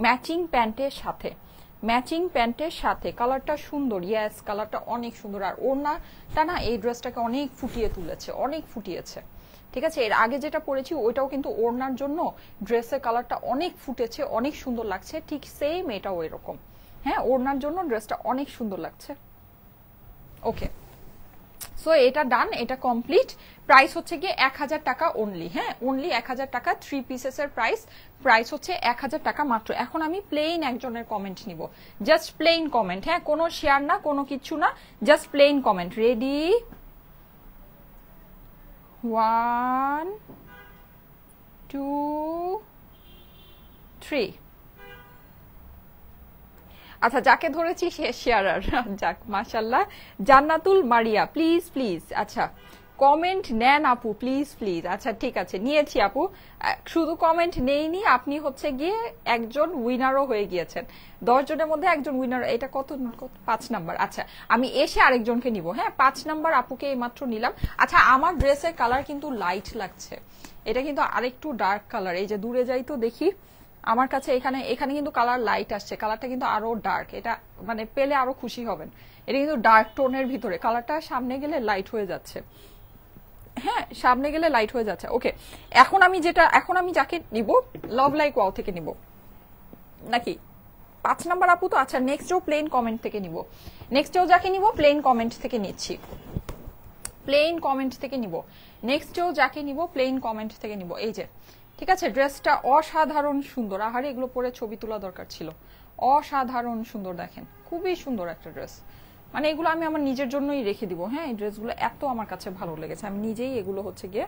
ম্যাচিং প্যান্টের সাথে। ম্যাচিং প্যান্টের সাথে কালারটা সুন্দর, ইয়েস কালারটা অনেক সুন্দর। আর ওড়নাটা না এই ড্রেসটাকে অনেক ফুটিয়ে তুলেছে, অনেক ফুটিয়েছে। ঠিক আছে, এর আগে যেটা পরেছি ওইটাও কিন্তু ওড়নার জন্য ড্রেসের কালারটা অনেক ফুটেছে, অনেক সুন্দর লাগছে। ঠিক সেম এটাও এরকম। হ্যাঁ, ওড়নার জন্য ড্রেসটা অনেক সুন্দর লাগছে। ওকে, সো এটা ডান, এটা কমপ্লিট। প্রাইস হচ্ছে গিয়ে 1000 টাকা অনলি। হ্যাঁ, অনলি 1000 টাকা। 3 পিসেসের প্রাইস হচ্ছে 1000 টাকা মাত্র। এখন আমি প্লেন একজনের কমেন্ট নিব, জাস্ট প্লেন কমেন্ট। হ্যাঁ, কোনো শেয়ার না, কোনো কিছু না, জাস্ট প্লেন কমেন্ট। রেডি 1 2 3 আচ্ছা যাকে ধরেছি সে শেয়ারার যাক মাশাআল্লাহ জান্নাতুল মারিয়া প্লিজ প্লিজ আচ্ছা কমেন্ট নেন আপু প্লিজ প্লিজ আচ্ছা ঠিক আছে নিয়েছি আপু শুধু কমেন্ট নেইনি আপনি হচ্ছে গিয়ে একজন উইনারও হয়ে গিয়েছেন 10 জনের মধ্যে একজন উইনার এটা কত 5 নাম্বার আচ্ছা আমি এসে আরেকজনকে নিব হ্যাঁ 5 নাম্বার আপুকে এইমাত্র নিলাম আচ্ছা আমার ড্রেসের কালার কিন্তু লাইট লাগছে এটা কিন্তু আরেকটু ডার্ক কালার এই যে দূরে যাই তো দেখি আমার কাছে এখানে কিন্তু কালার লাইট আসছে কালারটা কিন্তু আরো ডার্ক এটা মানে পেলে আরো খুশি হবেন এটা কিন্তু ডার্ক টোনের ভিতরে কালারটা সামনে গেলে লাইট হয়ে যাচ্ছে হ্যাঁ সামনে গেলে লাইট হয়ে যাচ্ছে ওকে এখন আমি যাকে নিব লাভ লাইক ওয়াও থেকে নিব নাকি 5 নাম্বার আপু তো আচ্ছা নেক্সটও প্লেন কমেন্ট থেকে নিব নেক্সটও যাকে নিব প্লেন কমেন্ট থেকে নিচ্ছি প্লেন কমেন্ট থেকে নিব নেক্সটও যাকে নিব প্লেন কমেন্ট থেকে নিব এই যে ঠিক আছে ড্রেসটা অসাধারণ সুন্দর আহারে এগুলো পরে ছবি তোলা দরকার ছিল অসাধারণ সুন্দর দেখেন খুবই সুন্দর একটা ড্রেস মানে এগুলো আমি আমার নিজের জন্যই রেখে দিব হ্যাঁ এই ড্রেসগুলো এত আমার কাছে ভালো লেগেছে আমি নিজেই এগুলো হচ্ছে গিয়ে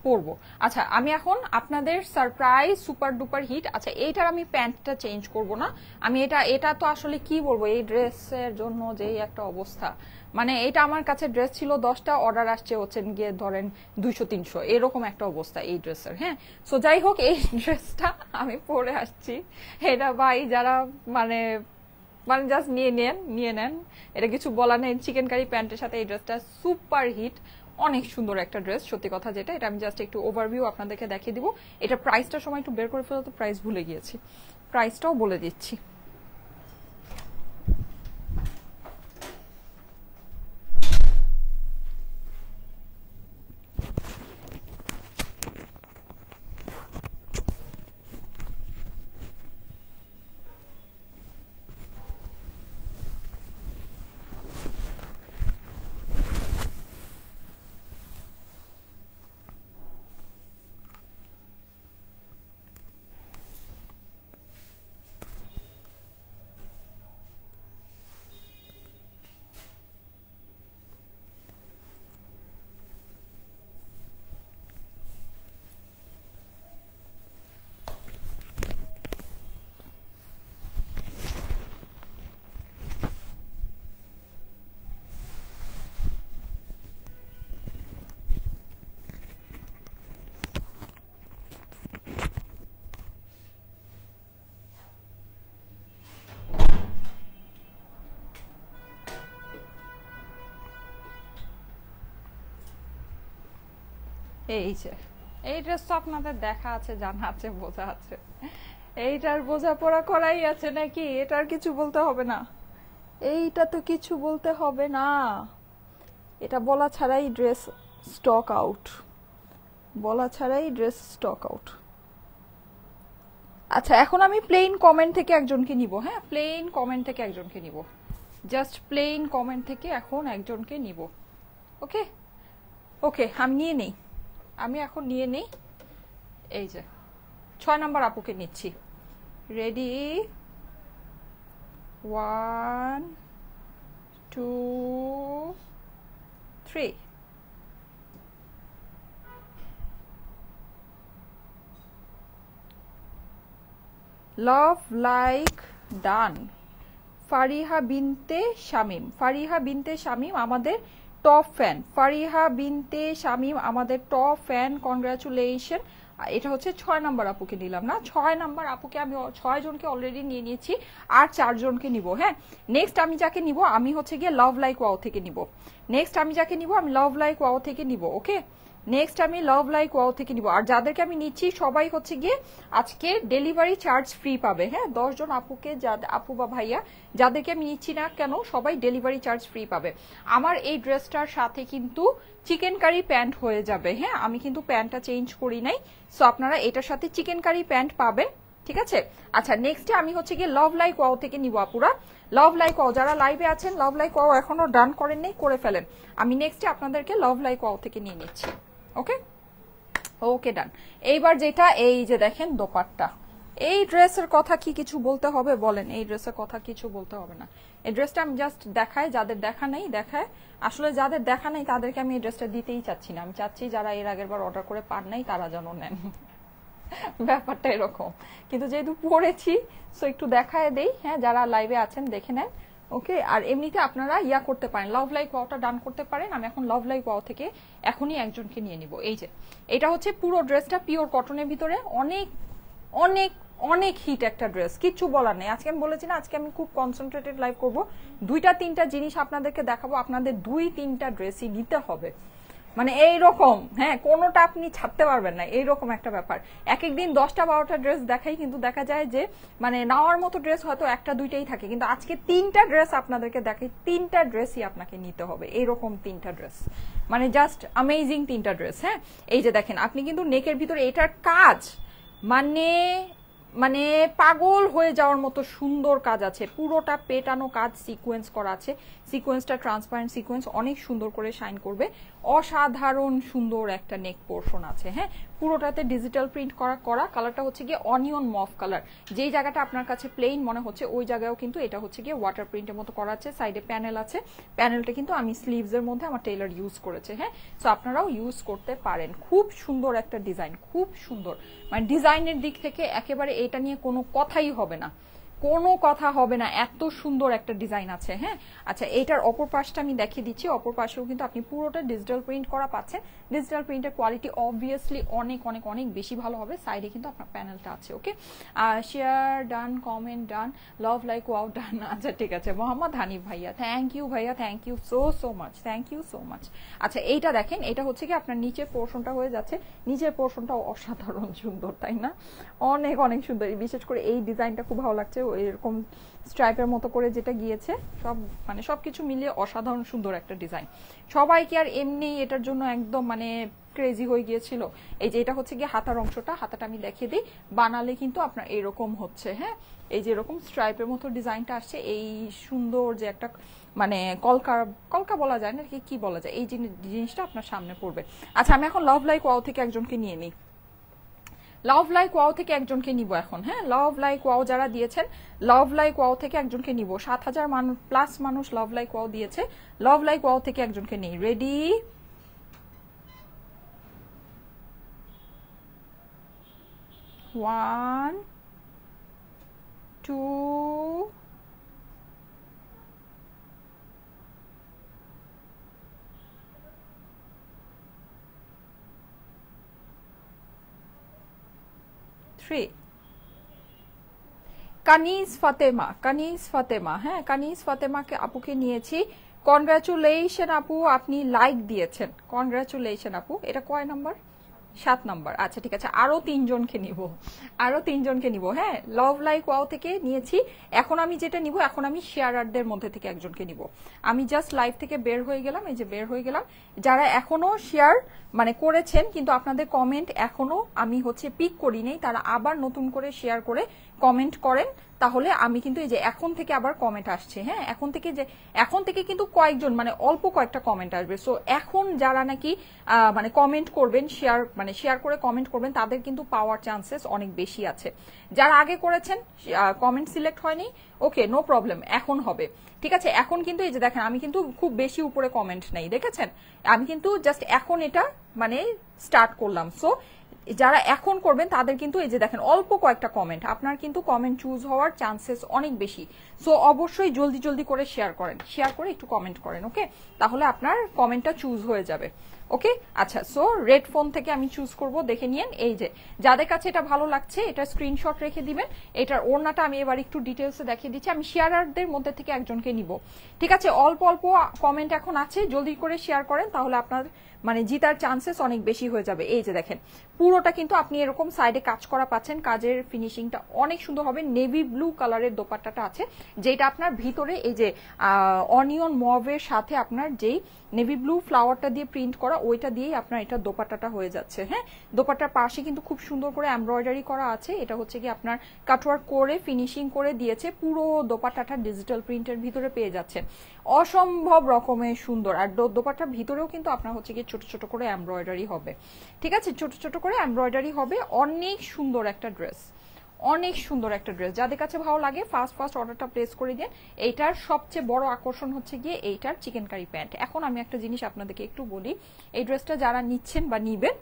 পরবো আচ্ছা আমি এখন আপনাদের সারপ্রাইজ সুপার ডুপার হিট আচ্ছা এইটার আমি প্যান্টটা চেঞ্জ করব না আমি এটা তো আসলে কি বলবো এই ড্রেসের জন্য যেই একটা অবস্থা মানে এটা আমার কাছে ড্রেস ছিল 10টা অর্ডার আসছে হচ্ছে গিয়ে ধরেন 200-300 এরকম একটা অবস্থা এই ড্রেসের হ্যাঁ সো যাই হোক এই ড্রেসটা আমি পরে আসছি এটা ভাই যারা মানে জাস্ট নিয়ে নেন এটা কিছু বলা নেই চিকেন কারি প্যান্টের সাথে এই ড্রেসটা সুপার হিট অনেক সুন্দর একটা ড্রেস সত্যি কথা যেটা এটা আমি জাস্ট একটু ওভারভিউ আপনাদেরকে দেখিয়ে দিব এটা প্রাইসটার সময় একটু বের করে ফেলো তো প্রাইস ভুলে গিয়েছি প্রাইসটাও বলে দিচ্ছি এই যে এই ড্রেস তো আপনাদের দেখা আছে জানা আছে বোঝা আছে এইটার বোঝাপড়া করাই আছে নাকি এটার কিছু বলতে হবে না এইটা তো কিছু বলতে হবে না এটা বলা ছাড়াই ড্রেস স্টক আউট বলা ছাড়াই ড্রেস স্টক আউট আচ্ছা এখন আমি প্লেন কমেন্ট থেকে একজনকে নিব হ্যাঁ প্লেন কমেন্ট থেকে একজনকে নিব জাস্ট প্লেন কমেন্ট থেকে এখন একজনকে নিব ওকে ওকে আমি এখন নিয়ে নেই এই যে 6 নাম্বার আপুকে নিচ্ছি ready 1 2 3 love like done Fariha বিনতে শামীম আমাদের টপ ফ্যান ফারিহা বিনতে শামীম আমাদের টপ ফ্যান কনগ্রাচুলেশন এটা হচ্ছে 6 নাম্বার আপুকে নিলাম না 6 নাম্বার আপুকে আমি 6 জনকে অলরেডি নিয়ে নিয়েছি আর 4 জনকে নিব হ্যাঁ নেক্সট আমি যাকে নিব আমি হচ্ছে গিয়ে লাভ লাইক ওয়াও থেকে নিব নেক্সট আমি যাকে নিব আমি লাভ লাইক ওয়াও থেকে নিব ওকে নেক্সট আমি লাভ লাইক ওয়াও থেকে নিব আর যাদেরকে আমি নিচ্ছি সবাই হচ্ছে গিয়ে আজকে ডেলিভারি চার্জ ফ্রি পাবে হ্যাঁ 10 জন আপুকে আপু বা ভাইয়া যাদেরকে আমি নিচ্ছি না কেন সবাই ডেলিভারি চার্জ ফ্রি পাবে আমার এই ড্রেসটার সাথে কিন্তু চিকেন কারি প্যান্ট হয়ে যাবে হ্যাঁ আমি কিন্তু প্যান্টটা চেঞ্জ করি নাই সো আপনারা এটার সাথে চিকেন কারি প্যান্ট পাবেন ঠিক আছে আচ্ছা নেক্সটে আমি হচ্ছে গিয়ে লাভ লাইক ওয়াও থেকে নিব আপুরা লাভ লাইক ওয়াও যারা লাইভে আছেন লাভ লাইক ওয়াও এখনো ডান করেন নাই করে ফেলেন আমি নেক্সটে আপনাদেরকে লাভ লাইক ওয়াও থেকে নিয়ে নিচ্ছি ওকে ওকে ডান এইবার যেটা এই যে দেখেন দোপাট্টা এই ড্রেসের কথা কি কিছু বলতে হবে বলেন? এই ড্রেসের কথা কিছু বলতে হবে না। এই ড্রেসটা আমি জাস্ট দেখাই, যাদের দেখা নেই দেখায়। আসলে যাদের দেখা নেই তাদেরকে আমি এই ড্রেসটা দিতেই চাচ্ছি না। আমি চাচ্ছি যারা এর আগের বার অর্ডার করে পার নাই তারা যেন নেন। ব্যাপারটা এরকম। কিন্তু যেহেতু পড়েছি সো একটু দেখায় দেই। হ্যাঁ, যারা লাইভে আছেন দেখে নেন। ওকে, আর এমনিতে আপনারা ইয়া করতে পারেন, লাভ লাইক ওয়াওটা ডান করতে পারেন। আমি এখন লাভ লাইক ওয়াও থেকে এখনই একজনকে নিয়ে নিব। এই যে এটা হচ্ছে পুরো ড্রেসটা পিওর কটনের ভিতরে, অনেক অনেক অনেক হিট একটা ড্রেস, কিচ্ছু বলার নেই। আজকে আমি বলেছি না আজকে আমি খুব কনসেন্ট্রেটেড লাইভ করব, 2-3টা জিনিস আপনাদেরকে দেখাবো, আপনাদের 2-3টা ড্রেসই নিতে হবে। মানে এইরকম, হ্যাঁ, কোনোটা আপনি ছাড়তে পারবেন না, এইরকম একটা ব্যাপার। এক একদিন 10টা-12টা ড্রেস দেখাই, কিন্তু দেখা যায় যে মানে নেওয়ার মতো ড্রেস হয়তো 1-2টাই থাকে, কিন্তু আজকে 3টা ড্রেস আপনাদেরকে দেখাই, 3টা ড্রেসই আপনাকে নিতে হবে। এইরকম 3টা ড্রেস, মানে জাস্ট অ্যামেজিং 3টা ড্রেস। হ্যাঁ, এই যে দেখেন, আপনি কিন্তু নেকের ভিতরে এটার কাজ মানে মানে পাগল হয়ে যাওয়ার মতো সুন্দর কাজ আছে, পুরোটা পেটানো কাজ, সিকোয়েন্স করা আছে। সিকোয়েন্সটা ট্রান্সপারেন্ট সিকোয়েন্স, অনেক সুন্দর করে শাইন করবে, অসাধারণ সুন্দর একটা নেক পোর্শন আছে। হ্যাঁ, পুরোটাতে ডিজিটাল প্রিন্ট করা কালারটা হচ্ছে গিয়ে অনিয়ন মফ কালার। যেই জায়গাটা আপনার কাছে প্লেন মনে হচ্ছে ওই জায়গায়ও কিন্তু এটা হচ্ছে গিয়ে ওয়াটার প্রিন্টের মতো করা আছে। সাইডে প্যানেল আছে, প্যানেলটা কিন্তু আমি স্লিভসের মধ্যে আমার টেইলার ইউজ করেছে। হ্যাঁ, সো আপনারাও ইউজ করতে পারেন। খুব সুন্দর একটা ডিজাইন, খুব সুন্দর, মানে ডিজাইনের দিক থেকে একেবারে এটা নিয়ে কোনো কথাই হবে না, কোনো কথা হবে না, এত সুন্দর একটা ডিজাইন আছে। হ্যাঁ, আচ্ছা, এইটার অপর পাশটা আমি দেখিয়ে দিচ্ছি। অপর পাশেও কিন্তু আপনি পুরোটা ডিজিটাল প্রিন্ট করা পাচ্ছেন। ডিজিটাল প্রিন্টের কোয়ালিটি অবভিয়াসলি অনেক অনেক অনেক বেশি ভালো হবে। সাইডে কিন্তু আপনার প্যানেলটা আছে। Okay, share done, comment done, love like wow done. আচ্ছা ঠিক আছে, মোহাম্মদ হানিফ ভাইয়া, থ্যাংক ইউ ভাইয়া, thank you so much, thank you so much. আচ্ছা, এইটা দেখেন, এটা হচ্ছে কি আপনার নিচের পোর্শনটা হয়ে যাচ্ছে, নিচের পোর্শনটাও অসাধারণ সুন্দর, তাই না? অনেক অনেক সুন্দর, বিশেষ করে এই ডিজাইনটা খুব ভালো লাগছে, এরকম স্ট্রাইপের মতো করে যেটা গিয়েছে, সব মানে সবকিছু মিলিয়ে অসাধারণ সুন্দর একটা ডিজাইন। সবাই কি আর এমনি এটার জন্য একদম মানে ক্রেজি হয়ে গিয়েছিল? এই যে এটা হচ্ছে গিয়ে হাতার অংশটা, হাতাটা আমি দেখিয়ে দিই, বানালে কিন্তু আপনার এরকম হচ্ছে। হ্যাঁ, এই যে এরকম স্ট্রাইপের মতো ডিজাইনটা আসছে, এই সুন্দর যে একটা মানে কলকা বলা যায় না কি বলা যায়, এই জিনিসটা আপনার সামনে পড়বে। আচ্ছা, আমি এখন লাভ লাইক ওয়াও থেকে একজনকে নিয়ে নিই, লাভ লাইক ওয়াও থেকে একজনকে নিব এখন। হ্যাঁ, লাভ লাইক ওয়াও যারা দিয়েছেন, লাভ লাইক ওয়াও থেকে একজনকে নিব। 7000 প্লাস মানুষ লাভ লাইক ওয়াও দিয়েছে, লাভ লাইক ওয়াও থেকে একজনকে নেই। রেডি, 1 2 3। কানিজ ফাতেমা, কানিজ ফাতেমা, হ্যাঁ, কানিজ ফাতেমাকে আপুকে নিয়েছি। কনগ্রাচুলেশন আপু, আপনি লাইক দিয়েছেন, কনগ্রাচুলেশন আপু। এটা কয় নাম্বার? 7 নাম্বার। আচ্ছা ঠিক আছে, আরো 3জনকে নিব, আরো 3জনকে নিব। হ্যাঁ, লাভ লাইক ওয়াও থেকে নিয়েছি। এখন আমি যেটা নিব, এখন আমি শেয়ারারদের মধ্যে থেকে একজনকে নিব। আমি জাস্ট লাইভ থেকে বের হয়ে গেলাম, এই যে বের হয়ে গেলাম। যারা এখনো শেয়ার মানে করেছেন কিন্তু আপনাদের কমেন্ট এখনো আমি হচ্ছে পিক করি নেই, তারা আবার নতুন করে শেয়ার করে কমেন্ট করেন, তাহলে আমি কিন্তু এই যে এখন থেকে আবার কমেন্ট আসছে। হ্যাঁ, এখন থেকে কিন্তু কয়েকজন মানে অল্প কয়েকটা কমেন্ট আসবে। সো এখন যারা নাকি মানে কমেন্ট করবেন, শেয়ার করে কমেন্ট করবেন, তাদের কিন্তু পাওয়ার চান্সেস অনেক বেশি আছে। যারা আগে করেছেন কমেন্ট সিলেক্ট হয়নি, ওকে নো প্রবলেম, এখন হবে। ঠিক আছে, এখন কিন্তু এই যে দেখেন, আমি কিন্তু খুব বেশি উপরে কমেন্ট নেই, দেখেছেন? আমি কিন্তু জাস্ট এখন এটা মানে স্টার্ট করলাম। সো যারা এখন করবেন তাদের কিন্তু এই যে দেখেন অল্প কয়েকটা কমেন্ট, আপনার কিন্তু কমেন্ট চুজ হওয়ার চান্সেস অনেক বেশি। সো অবশ্যই জলদি জলদি করে শেয়ার করেন, শেয়ার করে একটু কমেন্ট করেন। ওকে, তাহলে আপনার কমেন্টটা চুজ হয়ে যাবে। ওকে, আচ্ছা, সো রেড ফোন থেকে আমি চুজ করব, দেখে নিয়েন। এই যে যাদের কাছে এটা ভালো লাগছে এটা স্ক্রিনশট রেখে দিবেন। এটার ওড়নাটা আমি এবার একটু ডিটেলসে দেখিয়ে দিচ্ছি। আমি শেয়ারারদের মধ্যে থেকে একজনকে নিব। ঠিক আছে, অল্প অল্প কমেন্ট এখন আছে, জলদি করে শেয়ার করেন, তাহলে আপনার মানে জিতার চান্সেস অনেক বেশি হয়ে যাবে। এই যে দেখেন, পুরোটা কিন্তু আপনি এরকম সাইডে কাজ করা পাচ্ছেন, কাজের ফিনিশিংটা অনেক সুন্দর হবে। নেভি ব্লু কালারের দোপাট্টাটা আছে, যেটা আপনার ভিতরে এই যে অনিয়ন মভের সাথে আপনার যেই নেভি ব্লু ফ্লাওয়ারটা দিয়ে প্রিন্ট করা, ওইটা দিয়েই আপনার এটা দোপাট্টাটা হয়ে যাচ্ছে। হ্যাঁ, দোপাট্টার পাশে কিন্তু খুব সুন্দর করে এমব্রয়ডারি করা আছে। এটা হচ্ছে কি আপনার কাটওয়ার্ক করে ফিনিশিং করে দিয়েছে, পুরো দোপাট্টাটা ডিজিটাল প্রিন্টের ভিতরে পেয়ে যাচ্ছে, অসম্ভব রকমের সুন্দর। আর দোপাট্টার ভিতরেও কিন্তু আপনার হচ্ছে কি ছোট ছোট করে এমব্রয়ডারি হবে। ঠিক আছে, ছোট ছোট করে এমব্রয়ডারি হবে, অনেক সুন্দর একটা ড্রেস, অনেক সুন্দর একটা ড্রেস, যাদের কাছে ভালো লাগে ফার্স্ট অর্ডারটা প্লেস করে দিন। এইটার সবচেয়ে বড় আকর্ষণ হচ্ছে গিয়ে এইটার চিকেন কারি প্যান্ট। এখন আমি একটা জিনিস আপনাদেরকে একটু বলি, এই ড্রেসটা যারা নিচ্ছেন বা নিবেন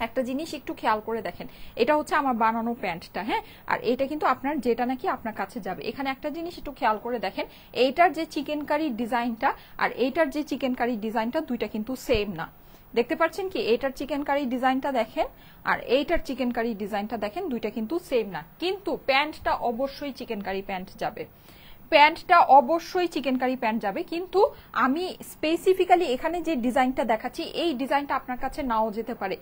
একটা জিনিস একটু খেয়াল করে দেখেন, এটা হচ্ছে আমার বানানো প্যান্টটা, হ্যাঁ, আর এটা কিন্তু আপনার যেটা নাকি আপনার কাছে যাবে। এখানে একটা জিনিস একটু খেয়াল করে দেখেন, এইটার যে চিকেন কারি ডিজাইনটা আর এইটার যে চিকেন কারি ডিজাইনটা দুইটা কিন্তু সেম না। দেখতে পাচ্ছেন কি, এইটার চিকেন কারি ডিজাইনটা দেখেন আর এইটার চিকেন কারি ডিজাইনটা দেখেন, দুইটা কিন্তু সেম না। কিন্তু প্যান্টটা অবশ্যই চিকেন কারি প্যান্ট যাবে, প্যান্টটা অবশ্যই চিকেন কারি প্যান্ট যাবে। কিন্তু আমি স্পেসিফিক্যালি এখানে যে ডিজাইনটা দেখাচ্ছি এই ডিজাইনটা আপনার কাছে নাও যেতে পারে,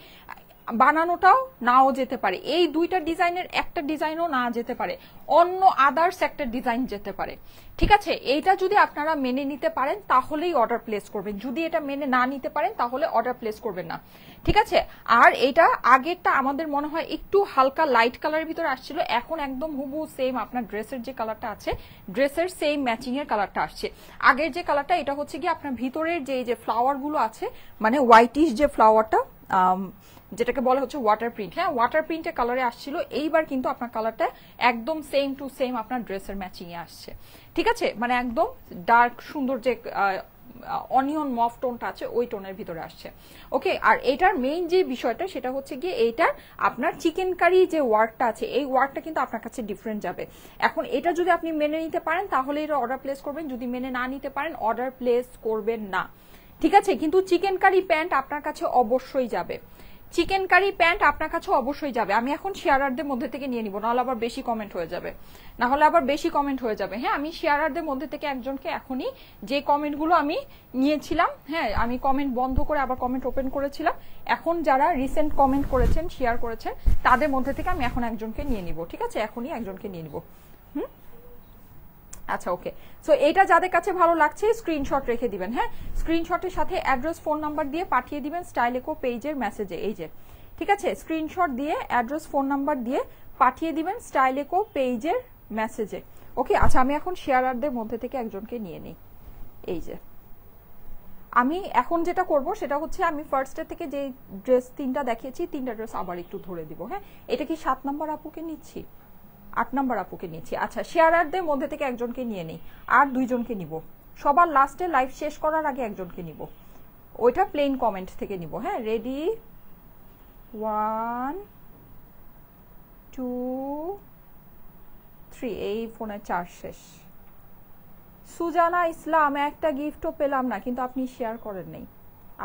বানানোটাও নাও যেতে পারে, এই দুইটা ডিজাইনের একটা ডিজাইনও না যেতে পারে, অন্য আদার্স একটা ডিজাইন যেতে পারে। ঠিক আছে, এইটা যদি আপনারা মেনে নিতে পারেন তাহলেই অর্ডার প্লেস করবেন, যদি এটা মেনে না নিতে পারেন তাহলে অর্ডার প্লেস করবেন না। ঠিক আছে, আর এটা আগেরটা আমাদের মনে হয় একটু হালকা লাইট কালারের ভিতরে আসছিল, এখন একদম হুবহু সেম আপনার ড্রেসের যে কালারটা আছে ড্রেসের সেম ম্যাচিং এর কালারটা আসছে। আগের যে কালারটা এটা হচ্ছে কি আপনার ভিতরের যে ফ্লাওয়ার গুলো আছে, মানে হোয়াইটিশ যে ফ্লাওয়ারটা যেটাকে বলা হচ্ছে ওয়াটার প্রিন্ট, হ্যাঁ ওয়াটার প্রিন্টের কালারে আসছিল, এইবার কিন্তু আপনার কালারটা একদম সেম টু সেম আপনার ড্রেসের ম্যাচিং এ আসছে। ঠিক আছে, মানে একদম ডার্ক সুন্দর যে অনিয়ন মফ টোনটা আছে ওই টোনের ভিতরে আসছে। ওকে, আর এটার মেইন যে বিষয়টা সেটা হচ্ছে গিয়ে এইটার আপনার চিকেন কারি যে ওয়ার্কটা আছে এই ওয়ার্কটা কিন্তু আপনার কাছে ডিফারেন্ট যাবে। এখন এটা যদি আপনি মেনে নিতে পারেন তাহলে এটা অর্ডার প্লেস করবেন, যদি মেনে না নিতে পারেন অর্ডার প্লেস করবেন না। ঠিক আছে, কিন্তু চিকেন কারি প্যান্ট আপনার কাছে অবশ্যই যাবে, চিকেন কারি প্যান্ট আপনার কাছে অবশ্যই যাবে। আমি এখন শেয়ারারদের মধ্যে থেকে নিয়ে নিব, নাহলে আবার বেশি কমেন্ট হয়ে যাবে, হ্যাঁ আমি শেয়ারারদের মধ্যে থেকে একজনকে এখনই, যে কমেন্টগুলো আমি নিয়েছিলাম, হ্যাঁ আমি কমেন্ট বন্ধ করে আবার কমেন্ট ওপেন করেছিলাম, এখন যারা রিসেন্ট কমেন্ট করেছেন শেয়ার করেছেন তাদের মধ্যে থেকে আমি এখন একজনকে নিয়ে নিব। ঠিক আছে, এখনই একজনকে নিয়ে নিব। আচ্ছা ওকে, সো এটা যাদের কাছে ভালো লাগছে স্ক্রিনশট রেখে দিবেন, হ্যাঁ স্ক্রিনশটের সাথে অ্যাড্রেস ফোন নাম্বার দিয়ে পাঠিয়ে দিবেন স্টাইল ইকো পেজের মেসেজে, এই যে ঠিক আছে স্ক্রিনশট দিয়ে অ্যাড্রেস ফোন নাম্বার দিয়ে পাঠিয়ে দিবেন স্টাইল ইকো পেজের মেসেজে। ওকে, আচ্ছা আমি এখন শেয়ারারদের মধ্যে থেকে একজনকে নিয়ে নিই। এই যে আমি এখন যেটা করব সেটা হচ্ছে আমি ফার্স্টের থেকে যে ড্রেস তিনটা দেখিয়েছি তিনটা ড্রেস আবার একটু ধরে দিব। হ্যাঁ, এটা কি 7 নম্বর আপুকে নিচ্ছি, 8 নম্বর আপুকে নিচ্ছি। আচ্ছা শেয়ারারদের মধ্যে থেকে একজনকে নিয়ে নিই, আর দুইজনকে নিব, সবার লাস্টে লাইভ শেষ করার আগে একজনকে নিব, ওইটা প্লেন কমেন্ট থেকে নিব। হ্যাঁ রেডি, 1 2 3, এই ফোনের চার্জ শেষ। সুজানা ইসলাম, একটা গিফটও পেলাম না, কিন্তু আপনি শেয়ার করেন নাই,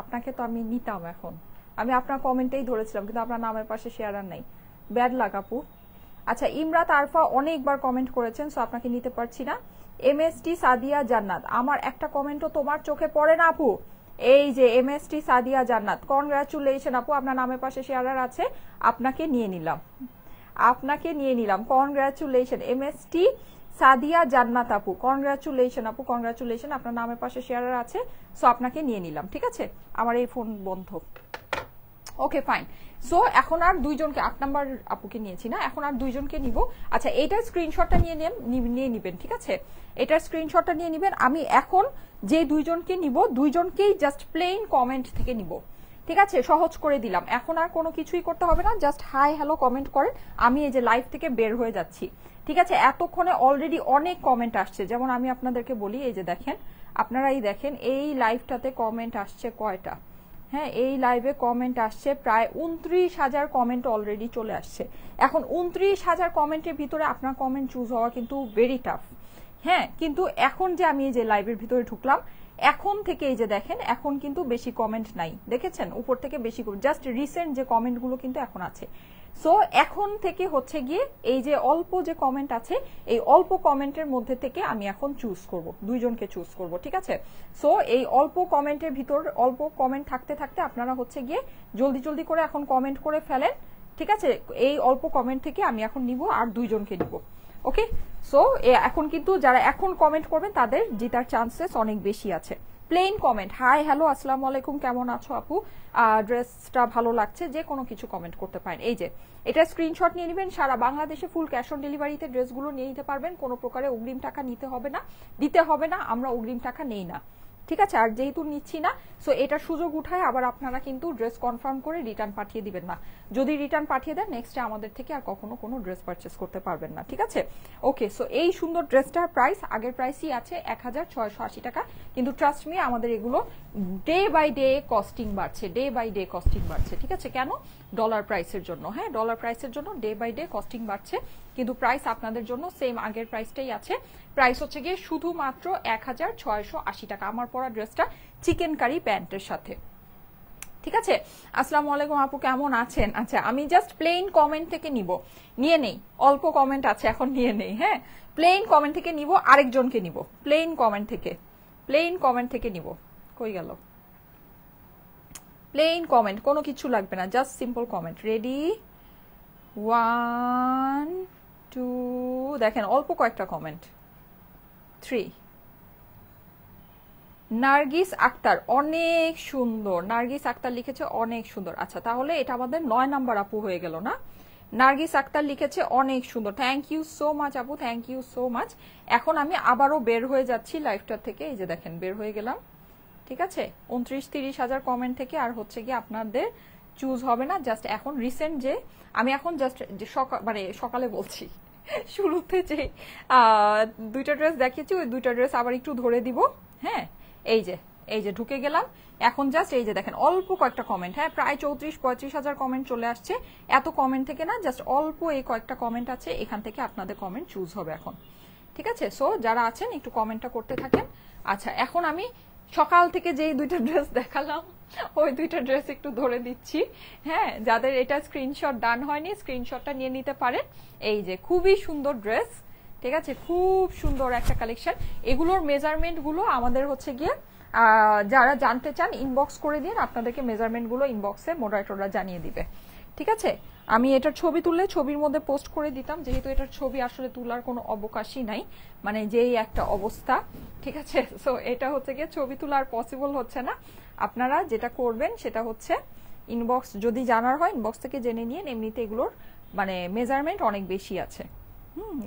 আপনাকে তো আমি নিতাম, এখন আমি আপনার কমেন্টেই ধরেছিলাম কিন্তু আপনার নামের পাশে শেয়ার আর নাই, ব্যাড লাগ আপু। আচ্ছা ইমরাত আরফা অনেকবার কমেন্ট করেছেন, সো আপনাকে নিতে পারছি না। এমএসটি সাদিয়া জান্নাত, আমার একটা কমেন্টও তোমার চোখে পড়ে না আপু, এই যে এমএসটি সাদিয়া জান্নাত, কনগ্রাচুলেশন আপু, আপনার নামের পাশে শেয়ার আছে, আপনাকে নিয়ে নিলাম, কনগ্রাচুলেশন এমএসটি সাদিয়া জান্নাত আপু, কনগ্রাচুলেশন আপু, কনগ্রাচুলেশন, আপনার নামের পাশে শেয়ার আছে, সো আপনাকে নিয়ে নিলাম। ঠিক আছে, আমার এই ফোন বন্ধ। ওকে ফাইন, সো এখন আর দুইজনকে, 8 নাম্বার আপুকে নিয়েছি না, এখন আর দুইজনকে নিব। আচ্ছা এইটার স্ক্রিনশটটা নিয়ে নিবেন, ঠিক আছে এটার স্ক্রিনশটটা নিয়ে নিবেন। আমি এখন যে দুইজনকে নিব দুইজনকেই জাস্ট প্লেন কমেন্ট থেকে নিব। ঠিক আছে, সহজ করে দিলাম, এখন আর কোনো কিছুই করতে হবে না, জাস্ট হাই হ্যালো কমেন্ট করেন, আমি এই যে লাইভ থেকে বের হয়ে যাচ্ছি। ঠিক আছে, এতক্ষণে অলরেডি অনেক কমেন্ট আসছে, যেমন আমি আপনাদেরকে বলি, এই যে দেখেন আপনারা এই দেখেন এই লাইভটাতে কমেন্ট আসছে কয়টা, হ্যাঁ এই লাইভে কমেন্ট আসছে প্রায় 29,000 কমেন্ট অলরেডি চলে আসছে। এখন 29,000 কমেন্টের ভিতরে আপনার কমেন্ট চুজ হওয়া কিন্তু ভেরি টাফ। হ্যাঁ, কিন্তু এখন যে আমি এই যে লাইভের ভিতরে ঢুকলাম, এখন থেকে এই যে দেখেন এখন কিন্তু বেশি কমেন্ট নাই, দেখেছেন উপর থেকে বেশি, জাস্ট রিসেন্ট যে কমেন্টগুলো কিন্তু এখন আছে। সো এখন থেকে হচ্ছে গিয়ে এই যে অল্প যে কমেন্ট আছে এই অল্প কমেন্টের মধ্যে থেকে আমি এখন চুজ করব, দুইজনকে চুজ করব। ঠিক আছে, সো এই অল্প কমেন্টের ভিতর অল্প কমেন্ট থাকতে থাকতে আপনারা হচ্ছে গিয়ে জলদি জলদি করে এখন কমেন্ট করে ফেলেন। ঠিক আছে, এই অল্প কমেন্ট থেকে আমি এখন নিব আর দুইজনকে নিব। ওকে, সো এখন কিন্তু যারা এখন কমেন্ট করবেন তাদের জেতার চান্সেস অনেক বেশি আছে। প্লেন কমেন্ট, হাই হ্যালো আসসালামু আলাইকুম, কেমন আছো আপু, ড্রেসটা ভালো লাগছে, যে কোনো কিছু কমেন্ট করতে পারেন। এই যে এটা স্ক্রিনশট নিয়ে নেবেন, সারা বাংলাদেশে ফুল ক্যাশ অন ডেলিভারিতে ড্রেসগুলো নিয়ে নিতে পারবেন, কোনো প্রকারে অগ্রিম টাকা দিতে হবে না, আমরা অগ্রিম টাকা নেই না। ঠিক আছে। আর যেহেতু নিচ্ছি না, সো এটা সুযোগ উঠায় আবার আপনারা কিন্তু ড্রেস কনফার্ম করে রিটার্ন পাঠিয়ে দিবেন না। যদি রিটার্ন পাঠিয়ে দেন নেক্সটে আমাদের থেকে আর কখনো কোনো ড্রেস পারচেস করতে পারবেন না, ঠিক আছে। ওকে, সো এই সুন্দর ড্রেসটার প্রাইস আগের প্রাইসই আছে 1680 টাকা, কিন্তু ট্রাস্ট মি আমাদের এগুলো ডে বাই ডে কস্টিং বাড়ছে, ডে বাই ডে কস্টিং বাড়ছে, ঠিক আছে। কেন? ডলার প্রাইসের জন্য, হ্যাঁ ডলার প্রাইসের জন্য ডে বাই ডে কস্টিং বাড়ছে, কিন্তু প্রাইস আপনাদের জন্য সেম আগের প্রাইসটাই আছে। প্রাইস হচ্ছে গিয়ে শুধুমাত্র 1680 টাকা আমার পরা ড্রেসটা চিকেন কারি প্যান্টের সাথে, ঠিক আছে। আসসালামু আলাইকুম আপু, কেমন আছেন? আচ্ছা, আমি জাস্ট প্লেন কমেন্ট থেকে নিয়ে নেই, অল্প কমেন্ট আছে এখন নিয়ে নেই, হ্যাঁ প্লেন কমেন্ট থেকে নিব, আরেকজনকে নিব, প্লেন কমেন্ট থেকে নিব। কই গেল প্লেন কমেন্ট? কোনো কিছু লাগবে না, জাস্ট সিম্পল কমেন্ট। রেডি, 1 2, দেখেন অল্প কয়েকটা কমেন্ট, 3। নার্গিস আক্তার, অনেক সুন্দর, নার্গিস আক্তার লিখেছে অনেক সুন্দর। আচ্ছা, তাহলে এটা আমাদের 9 নাম্বার আপু হয়ে গেল না? নার্গিস আক্তার লিখেছে অনেক সুন্দর, থ্যাংক ইউ সো মাচ আপু, থ্যাংক ইউ সো মাচ। এখন আমি আবারও বের হয়ে যাচ্ছি লাইভটা থেকে, এই যে দেখেন বের হয়ে গেলাম, ঠিক আছে। 29-30 হাজার কমেন্ট থেকে আর হচ্ছে কি আপনাদের চুজ হবে না, জাস্ট এখন রিসেন্ট যে আমি এখন জাস্ট যে সকালে বলছি শুরুতে যে 2টা ড্রেস দেখিয়েছি, ওই 2টা ড্রেস আবার একটু ধরে দিব, হ্যাঁ এই যে ঢুকে গেলাম এখন, জাস্ট এই যে দেখেন অল্প কয়েকটা কমেন্ট, হ্যাঁ প্রায় 34-35 হাজার কমেন্ট চলে আসছে। এত কমেন্ট থেকে না, জাস্ট অল্প এই কয়েকটা কমেন্ট আছে, এখান থেকে আপনাদের কমেন্ট চুজ হবে এখন, ঠিক আছে। সো যারা আছেন একটু কমেন্টটা করতে থাকেন। আচ্ছা, এখন আমি সকাল থেকে যেই 2টা ড্রেস দেখালাম ওই 2টা ড্রেস একটু ধরে দিচ্ছি, হ্যাঁ যাদের এটা স্ক্রিনশট ডান হয়নি স্ক্রিনশটটা নিয়ে নিতে পারেন। এই যে খুবই সুন্দর ড্রেস, ঠিক আছে, খুব সুন্দর একটা কালেকশন। এগুলোর মেজারমেন্ট গুলো আমাদের হচ্ছে গিয়ে যারা জানতে চান ইনবক্স করে দিন, আপনাদেরকে মেজারমেন্ট গুলো ইনবক্সে মডারেটররা জানিয়ে দিবে, ঠিক আছে। আমি এটার ছবি তুললে ছবির মধ্যে পোস্ট করে দিতাম, যেহেতু এটার ছবি আসলে তোলার কোনো অবকাশই নাই, মানে যেই একটা অবস্থা, ঠিক আছে। সো এটা হচ্ছে গিয়ে ছবি তোলার পসিবল হচ্ছে না। আপনারা যেটা করবেন সেটা হচ্ছে ইনবক্স, যদি জানার হয় ইনবক্স থেকে জেনে নিয়ে, এমনিতে এগুলোর মানে মেজারমেন্ট অনেক বেশি আছে।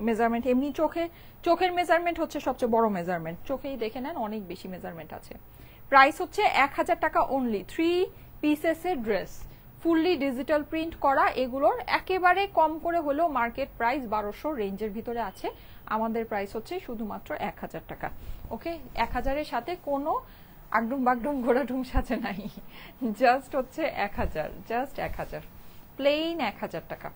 মেজারমেন্ট এমনি চোখের মেজারমেন্ট হচ্ছে সবচেয়ে বড় মেজারমেন্ট, চোখেই দেখে নেন অনেক বেশি মেজারমেন্ট আছে। প্রাইস হচ্ছে 1000 টাকা অনলি, 3 পিসেসের ড্রেস, ফুললি ডিজিটাল প্রিন্ট করা। এগুলোর একেবারে কম করে হলেও মার্কেট প্রাইস 1200 রেঞ্জের ভিতরে আছে, আমাদের প্রাইস হচ্ছে শুধুমাত্র 1000 টাকা। ওকে, 1000-এর সাথে কোনো আগডুম বাগডুম ঘোড়াডুম সাথে নাই, জাস্ট হচ্ছে 1000, জাস্ট 1000, প্লেন 1000 টাকা।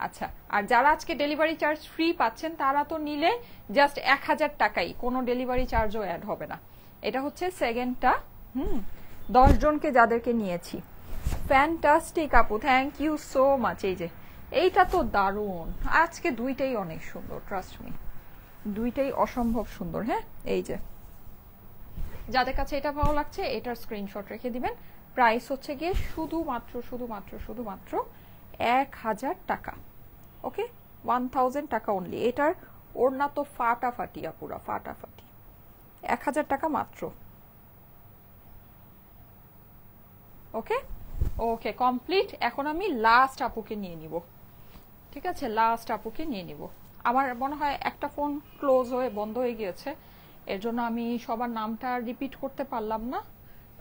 আচ্ছা, আর যারা আজকে ডেলিভারি চার্জ ফ্রি পাচ্ছেন তারা তো নিলে জাস্ট 1000 টাকাই, কোনো ডেলিভারি চার্জও অ্যাড হবে না। এটা হচ্ছে সেকেন্ডটা, 10 জনকে যাদেরকে নিয়েছি। ফ্যান্টাস্টিক আপু, থ্যাংক ইউ সো মাচ। এই যে এইটা তো দারুণ, আজকে 2টাই অনেক সুন্দর, ট্রাস্ট মি 2টাই অসম্ভব সুন্দর। হ্যাঁ, এই যে যাদের কাছে এটা ভালো লাগছে এটার স্ক্রিনশট রেখে দিবেন। প্রাইস হচ্ছে গিয়ে শুধুমাত্র 1000 টাকা। ওকে, 1000 টাকা অনলি। এটার ওড়না তো ফাটাফাটি আপুরা, ফাটাফাটি, 1000 টাকা মাত্র। ওকে ওকে, কমপ্লিট। এখন আমি লাস্ট আপুকে নিয়ে নিব, ঠিক আছে, লাস্ট আপুকে নিয়ে নিব। আমার মনে হয় একটা ফোন ক্লোজ হয়ে বন্ধ হয়ে গিয়েছে, এর জন্য আমি সবার নামটা রিপিট করতে পারলাম না,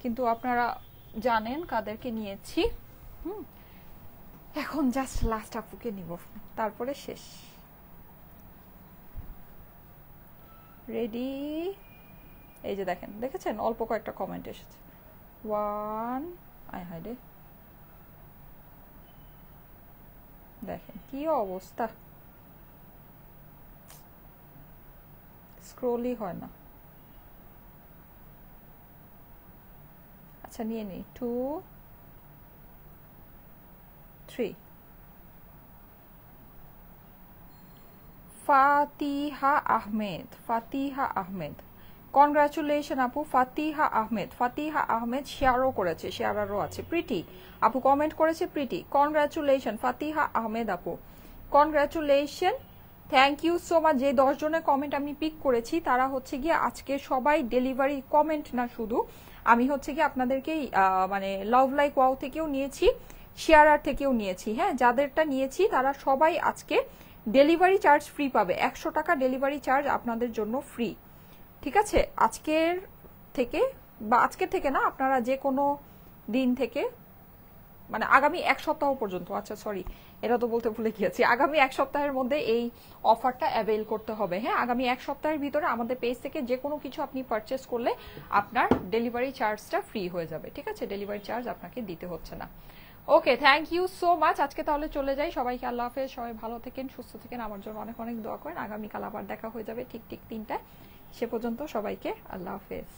কিন্তু আপনারা জানেন কাদেরকে নিয়েছি। এখন জাস্ট লাস্ট আপুকে নিব, তারপরে শেষ। রেডি, এই যে দেখেছেন অল্প কয়েকটা কমেন্ট এসেছে। 1, আয় হায় রে, দেখেন কি অবস্থা, স্ক্রোলই হয় না। আচ্ছা, নিয়ে নিই 2, 3। ফাতিহা আহমেদ, কনগ্রাচুলেশন আপু। ফাতিহা আহমেদ শেয়ারও করেছে, শেয়ারারও আছে। প্রিটি আপু কমেন্ট করেছে, প্রিটি, কনগ্রাচুলেশন ফাতিহা আহমেদ আপু, congratulation, thank you so much. যে 10 জনের কমেন্ট আমি পিক করেছি তারা হচ্ছে গিয়ে আজকে সবাই ডেলিভারি কমেন্ট না, শুধু আমি হচ্ছে গিয়ে আপনাদেরকে মানে লাভ লাইক ওয়াও থেকেও নিয়েছি, শেয়ারার থেকেও নিয়েছি। হ্যাঁ, যাদেরটা নিয়েছি তারা সবাই আজকে ডেলিভারি চার্জ ফ্রি পাবে, 100 টাকা ডেলিভারি চার্জ আপনাদের জন্য ফ্রি, ঠিক আছে। আজকের থেকে বা আজকে থেকে না, আপনারা যে কোনো দিন থেকে মানে আগামী এক সপ্তাহ পর্যন্ত, আচ্ছা সরি এটা তো বলতে ভুলে গিয়েছি, আগামী এক সপ্তাহের মধ্যে এই অফারটা অ্যাভেল করতে হবে। হ্যাঁ, আগামী এক সপ্তাহের ভিতরে আমাদের পেজ থেকে যে কোনো কিছু আপনি পারচেস করলে আপনার ডেলিভারি চার্জটা ফ্রি হয়ে যাবে। ঠিক আছে, ডেলিভারি চার্জ আপনাকে দিতে হচ্ছে না। ওকে, থ্যাংক ইউ সো মাচ। আজকে তাহলে চলে যাই, সবাইকে আল্লাহ হাফেজ, সবাই ভালো থাকেন, সুস্থ থাকেন, আমার জন্য অনেক অনেক দোয়া করেন। আগামীকাল আবার দেখা হয়ে যাবে ঠিক 3টায়। সে পর্যন্ত সবাইকে আল্লাহ হাফেজ।